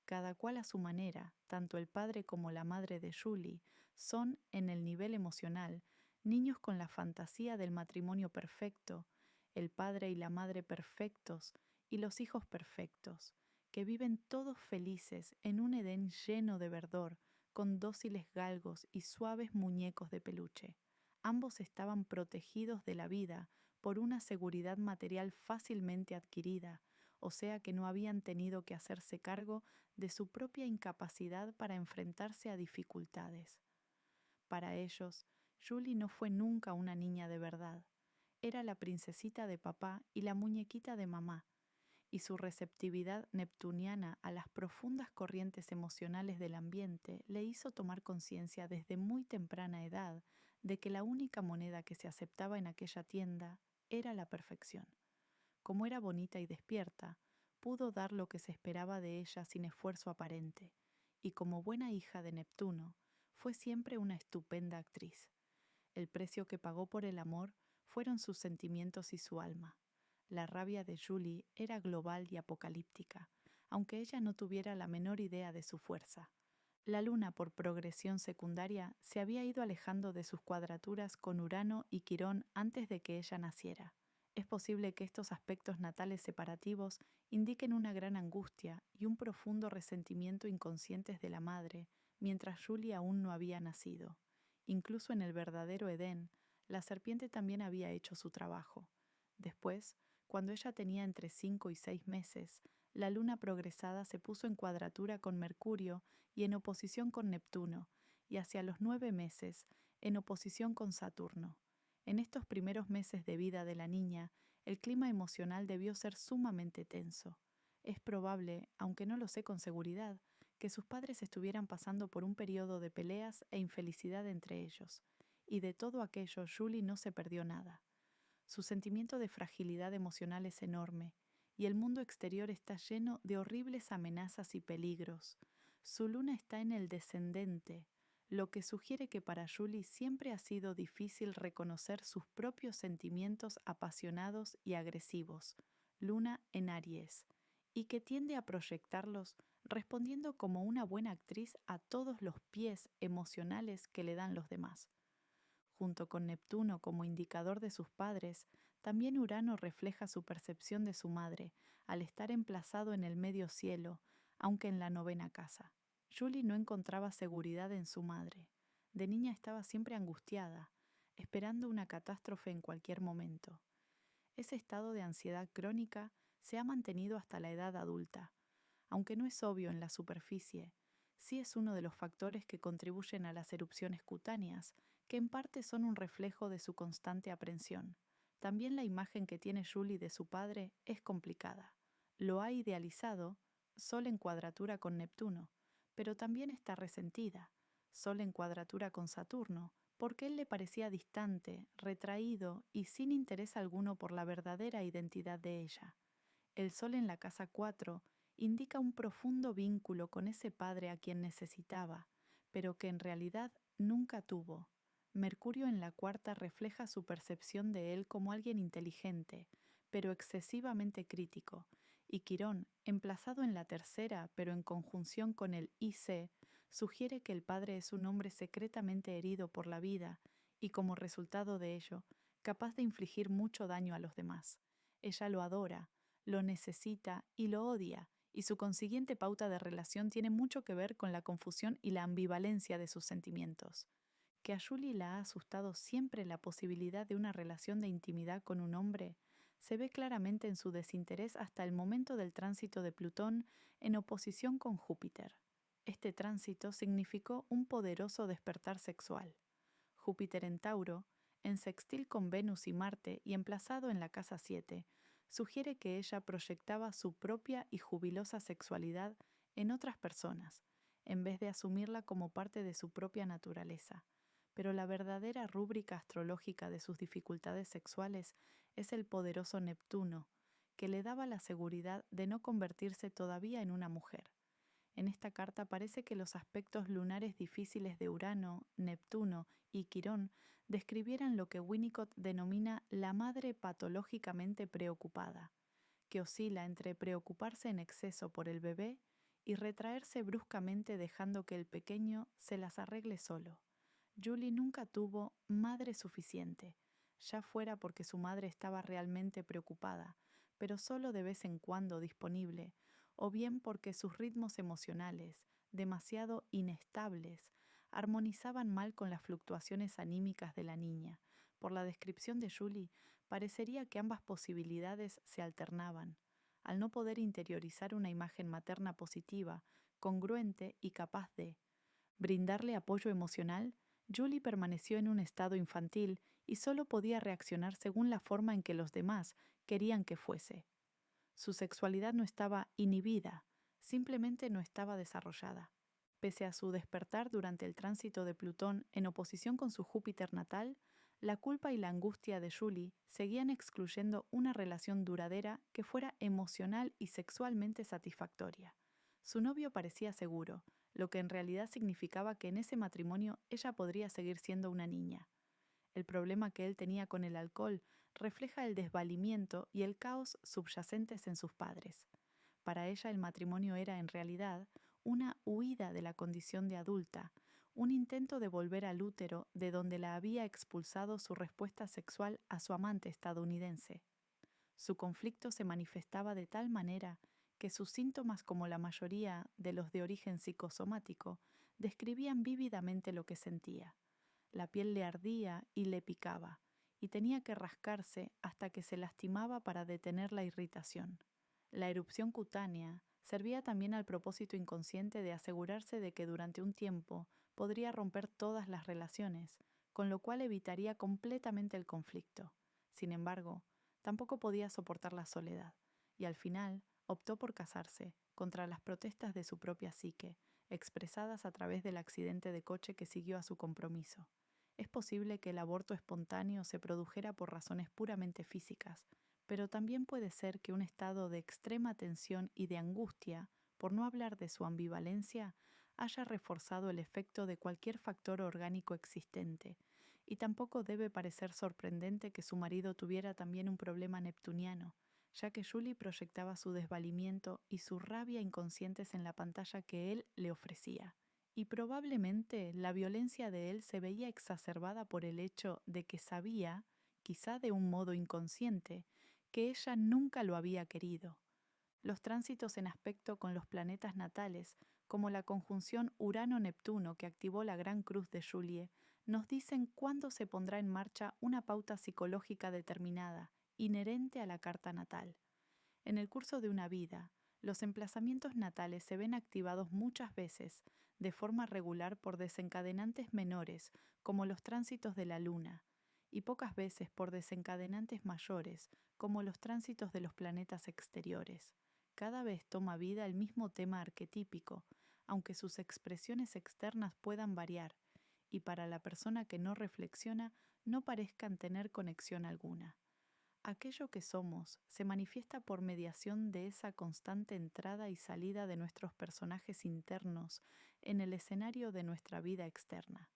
Cada cual a su manera, tanto el padre como la madre de Julie, son, en el nivel emocional, niños con la fantasía del matrimonio perfecto, el padre y la madre perfectos y los hijos perfectos, que viven todos felices en un Edén lleno de verdor, con dóciles galgos y suaves muñecos de peluche. Ambos estaban protegidos de la vida por una seguridad material fácilmente adquirida, o sea que no habían tenido que hacerse cargo de su propia incapacidad para enfrentarse a dificultades. Para ellos, Julie no fue nunca una niña de verdad. Era la princesita de papá y la muñequita de mamá, y su receptividad neptuniana a las profundas corrientes emocionales del ambiente le hizo tomar conciencia desde muy temprana edad de que la única moneda que se aceptaba en aquella tienda era la perfección. Como era bonita y despierta, pudo dar lo que se esperaba de ella sin esfuerzo aparente, y como buena hija de Neptuno, fue siempre una estupenda actriz. El precio que pagó por el amor fueron sus sentimientos y su alma. La rabia de Julie era global y apocalíptica, aunque ella no tuviera la menor idea de su fuerza. La luna, por progresión secundaria, se había ido alejando de sus cuadraturas con Urano y Quirón antes de que ella naciera. Es posible que estos aspectos natales separativos indiquen una gran angustia y un profundo resentimiento inconscientes de la madre, mientras Julie aún no había nacido. Incluso en el verdadero Edén, la serpiente también había hecho su trabajo. Después, cuando ella tenía entre 5 y 6 meses, la luna progresada se puso en cuadratura con Mercurio y en oposición con Neptuno, y hacia los 9 meses, en oposición con Saturno. En estos primeros meses de vida de la niña, el clima emocional debió ser sumamente tenso. Es probable, aunque no lo sé con seguridad, que sus padres estuvieran pasando por un periodo de peleas e infelicidad entre ellos, y de todo aquello Julie no se perdió nada. Su sentimiento de fragilidad emocional es enorme, y el mundo exterior está lleno de horribles amenazas y peligros. Su luna está en el descendente, lo que sugiere que para Julie siempre ha sido difícil reconocer sus propios sentimientos apasionados y agresivos, luna en Aries, y que tiende a proyectarlos respondiendo como una buena actriz a todos los pies emocionales que le dan los demás. Junto con Neptuno como indicador de sus padres, también Urano refleja su percepción de su madre, al estar emplazado en el medio cielo, aunque en la novena casa. Julie no encontraba seguridad en su madre. De niña estaba siempre angustiada, esperando una catástrofe en cualquier momento. Ese estado de ansiedad crónica se ha mantenido hasta la edad adulta. Aunque no es obvio en la superficie, sí es uno de los factores que contribuyen a las erupciones cutáneas, que en parte son un reflejo de su constante aprensión. También la imagen que tiene Julie de su padre es complicada. Lo ha idealizado, Sol en cuadratura con Neptuno, pero también está resentida, Sol en cuadratura con Saturno, porque él le parecía distante, retraído y sin interés alguno por la verdadera identidad de ella. El Sol en la casa 4 indica un profundo vínculo con ese padre a quien necesitaba, pero que en realidad nunca tuvo. Mercurio en la cuarta refleja su percepción de él como alguien inteligente, pero excesivamente crítico, y Quirón, emplazado en la tercera, pero en conjunción con el IC, sugiere que el padre es un hombre secretamente herido por la vida y, como resultado de ello, capaz de infligir mucho daño a los demás. Ella lo adora, lo necesita y lo odia, y su consiguiente pauta de relación tiene mucho que ver con la confusión y la ambivalencia de sus sentimientos. Que a Julie la ha asustado siempre la posibilidad de una relación de intimidad con un hombre, se ve claramente en su desinterés hasta el momento del tránsito de Plutón en oposición con Júpiter. Este tránsito significó un poderoso despertar sexual. Júpiter en Tauro, en sextil con Venus y Marte y emplazado en la casa 7, sugiere que ella proyectaba su propia y jubilosa sexualidad en otras personas, en vez de asumirla como parte de su propia naturaleza. Pero la verdadera rúbrica astrológica de sus dificultades sexuales es el poderoso Neptuno, que le daba la seguridad de no convertirse todavía en una mujer. En esta carta parece que los aspectos lunares difíciles de Urano, Neptuno y Quirón describieran lo que Winnicott denomina la madre patológicamente preocupada, que oscila entre preocuparse en exceso por el bebé y retraerse bruscamente dejando que el pequeño se las arregle solo. Julie nunca tuvo madre suficiente, ya fuera porque su madre estaba realmente preocupada, pero solo de vez en cuando disponible, o bien porque sus ritmos emocionales, demasiado inestables, armonizaban mal con las fluctuaciones anímicas de la niña. Por la descripción de Julie, parecería que ambas posibilidades se alternaban. Al no poder interiorizar una imagen materna positiva, congruente y capaz de brindarle apoyo emocional, Julie permaneció en un estado infantil y solo podía reaccionar según la forma en que los demás querían que fuese. Su sexualidad no estaba inhibida, simplemente no estaba desarrollada. Pese a su despertar durante el tránsito de Plutón en oposición con su Júpiter natal, la culpa y la angustia de Julie seguían excluyendo una relación duradera que fuera emocional y sexualmente satisfactoria. Su novio parecía seguro, lo que en realidad significaba que en ese matrimonio ella podría seguir siendo una niña. El problema que él tenía con el alcohol refleja el desvalimiento y el caos subyacentes en sus padres. Para ella el matrimonio era, en realidad, una huida de la condición de adulta, un intento de volver al útero de donde la había expulsado su respuesta sexual a su amante estadounidense. Su conflicto se manifestaba de tal manera que sus síntomas, como la mayoría de los de origen psicosomático, describían vívidamente lo que sentía. La piel le ardía y le picaba, y tenía que rascarse hasta que se lastimaba para detener la irritación. La erupción cutánea servía también al propósito inconsciente de asegurarse de que durante un tiempo podría romper todas las relaciones, con lo cual evitaría completamente el conflicto. Sin embargo, tampoco podía soportar la soledad, y al final optó por casarse, contra las protestas de su propia psique, expresadas a través del accidente de coche que siguió a su compromiso. Es posible que el aborto espontáneo se produjera por razones puramente físicas, pero también puede ser que un estado de extrema tensión y de angustia, por no hablar de su ambivalencia, haya reforzado el efecto de cualquier factor orgánico existente, y tampoco debe parecer sorprendente que su marido tuviera también un problema neptuniano, ya que Julie proyectaba su desvalimiento y su rabia inconscientes en la pantalla que él le ofrecía. Y probablemente la violencia de él se veía exacerbada por el hecho de que sabía, quizá de un modo inconsciente, que ella nunca lo había querido. Los tránsitos en aspecto con los planetas natales, como la conjunción Urano-Neptuno que activó la Gran Cruz de Julie, nos dicen cuándo se pondrá en marcha una pauta psicológica determinada, inherente a la carta natal. En el curso de una vida, los emplazamientos natales se ven activados muchas veces, de forma regular por desencadenantes menores, como los tránsitos de la Luna, y pocas veces por desencadenantes mayores, como los tránsitos de los planetas exteriores. Cada vez toma vida el mismo tema arquetípico, aunque sus expresiones externas puedan variar, y para la persona que no reflexiona no parezcan tener conexión alguna. Aquello que somos se manifiesta por mediación de esa constante entrada y salida de nuestros personajes internos en el escenario de nuestra vida externa.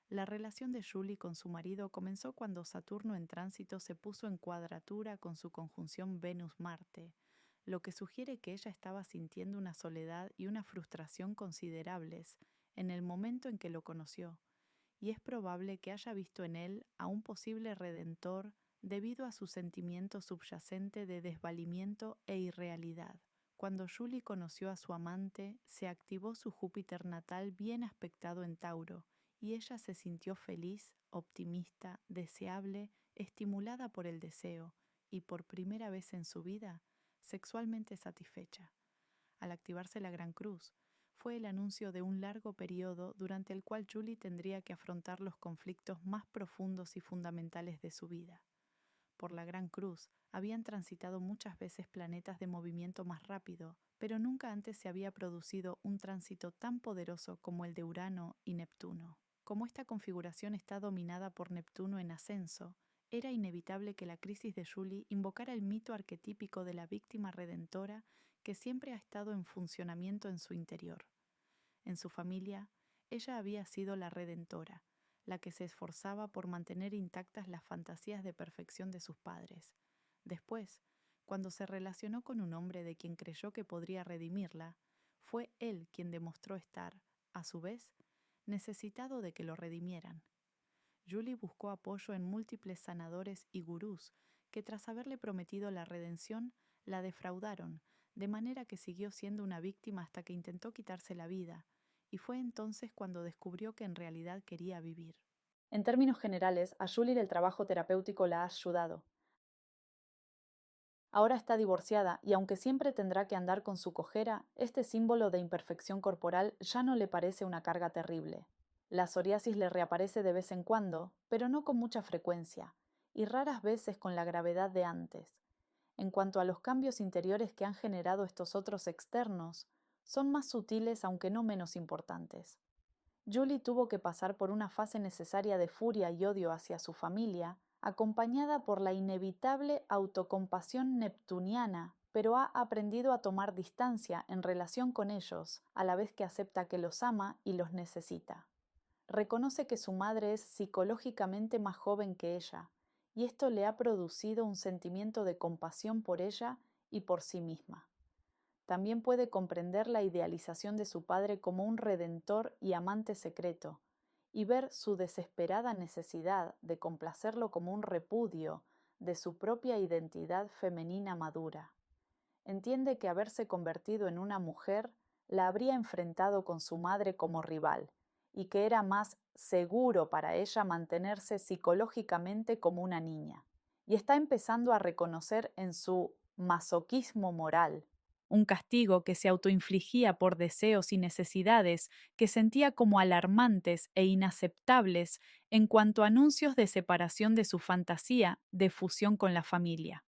La relación de Julie con su marido comenzó cuando Saturno en tránsito se puso en cuadratura con su conjunción Venus-Marte, lo que sugiere que ella estaba sintiendo una soledad y una frustración considerables en el momento en que lo conoció, y es probable que haya visto en él a un posible redentor debido a su sentimiento subyacente de desvalimiento e irrealidad. Cuando Julie conoció a su amante, se activó su Júpiter natal bien aspectado en Tauro, y ella se sintió feliz, optimista, deseable, estimulada por el deseo, y por primera vez en su vida, sexualmente satisfecha. Al activarse la Gran Cruz, fue el anuncio de un largo periodo durante el cual Julie tendría que afrontar los conflictos más profundos y fundamentales de su vida. Por la Gran Cruz habían transitado muchas veces planetas de movimiento más rápido, pero nunca antes se había producido un tránsito tan poderoso como el de Urano y Neptuno. Como esta configuración está dominada por Neptuno en ascenso, era inevitable que la crisis de Julie invocara el mito arquetípico de la víctima redentora que siempre ha estado en funcionamiento en su interior. En su familia, ella había sido la redentora, la que se esforzaba por mantener intactas las fantasías de perfección de sus padres. Después, cuando se relacionó con un hombre de quien creyó que podría redimirla, fue él quien demostró estar, a su vez, necesitado de que lo redimieran. Julie buscó apoyo en múltiples sanadores y gurús que tras haberle prometido la redención, la defraudaron, de manera que siguió siendo una víctima hasta que intentó quitarse la vida, y fue entonces cuando descubrió que en realidad quería vivir. En términos generales, a Julie el trabajo terapéutico la ha ayudado. Ahora está divorciada y aunque siempre tendrá que andar con su cojera, este símbolo de imperfección corporal ya no le parece una carga terrible. La psoriasis le reaparece de vez en cuando, pero no con mucha frecuencia, y raras veces con la gravedad de antes. En cuanto a los cambios interiores que han generado estos otros externos, son más sutiles aunque no menos importantes. Julie tuvo que pasar por una fase necesaria de furia y odio hacia su familia, acompañada por la inevitable autocompasión neptuniana, pero ha aprendido a tomar distancia en relación con ellos, a la vez que acepta que los ama y los necesita. Reconoce que su madre es psicológicamente más joven que ella, y esto le ha producido un sentimiento de compasión por ella y por sí misma. También puede comprender la idealización de su padre como un redentor y amante secreto, y ver su desesperada necesidad de complacerlo como un repudio de su propia identidad femenina madura. Entiende que haberse convertido en una mujer la habría enfrentado con su madre como rival, y que era más seguro para ella mantenerse psicológicamente como una niña. Y está empezando a reconocer en su masoquismo moral un castigo que se autoinfligía por deseos y necesidades que sentía como alarmantes e inaceptables en cuanto a anuncios de separación de su fantasía de fusión con la familia.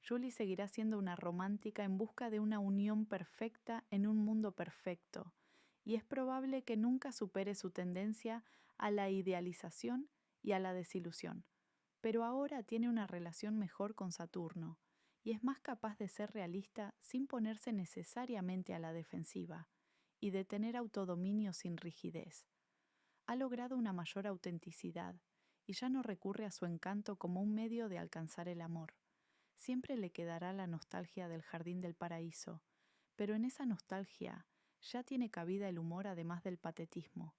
Julie seguirá siendo una romántica en busca de una unión perfecta en un mundo perfecto, y es probable que nunca supere su tendencia a la idealización y a la desilusión. Pero ahora tiene una relación mejor con Saturno, y es más capaz de ser realista sin ponerse necesariamente a la defensiva, y de tener autodominio sin rigidez. Ha logrado una mayor autenticidad, y ya no recurre a su encanto como un medio de alcanzar el amor. Siempre le quedará la nostalgia del jardín del paraíso, pero en esa nostalgia ya tiene cabida el humor además del patetismo.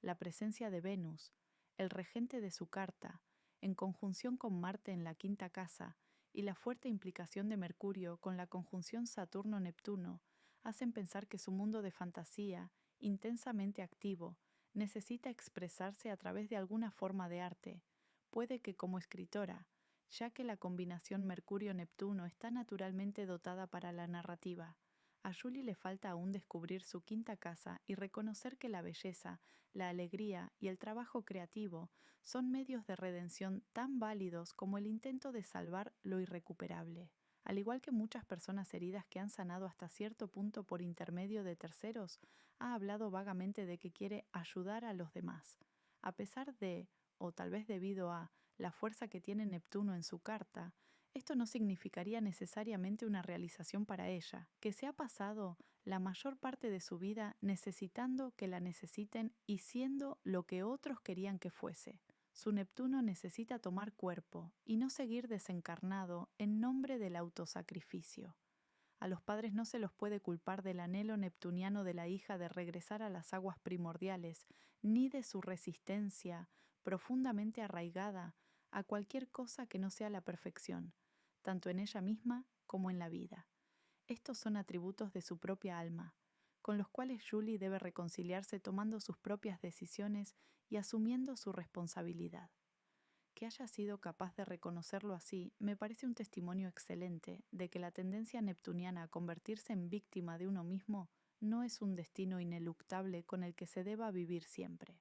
La presencia de Venus, el regente de su carta, en conjunción con Marte en la quinta casa, y la fuerte implicación de Mercurio con la conjunción Saturno-Neptuno, hacen pensar que su mundo de fantasía, intensamente activo, necesita expresarse a través de alguna forma de arte, puede que como escritora, ya que la combinación Mercurio-Neptuno está naturalmente dotada para la narrativa. A Julie le falta aún descubrir su quinta casa y reconocer que la belleza, la alegría y el trabajo creativo son medios de redención tan válidos como el intento de salvar lo irrecuperable. Al igual que muchas personas heridas que han sanado hasta cierto punto por intermedio de terceros, ha hablado vagamente de que quiere ayudar a los demás. A pesar de, o tal vez debido a, la fuerza que tiene Neptuno en su carta, esto no significaría necesariamente una realización para ella, que se ha pasado la mayor parte de su vida necesitando que la necesiten y siendo lo que otros querían que fuese. Su Neptuno necesita tomar cuerpo y no seguir desencarnado en nombre del autosacrificio. A los padres no se los puede culpar del anhelo neptuniano de la hija de regresar a las aguas primordiales, ni de su resistencia profundamente arraigada a cualquier cosa que no sea la perfección, tanto en ella misma como en la vida. Estos son atributos de su propia alma, con los cuales Julie debe reconciliarse tomando sus propias decisiones y asumiendo su responsabilidad. Que haya sido capaz de reconocerlo así me parece un testimonio excelente de que la tendencia neptuniana a convertirse en víctima de uno mismo no es un destino ineluctable con el que se deba vivir siempre.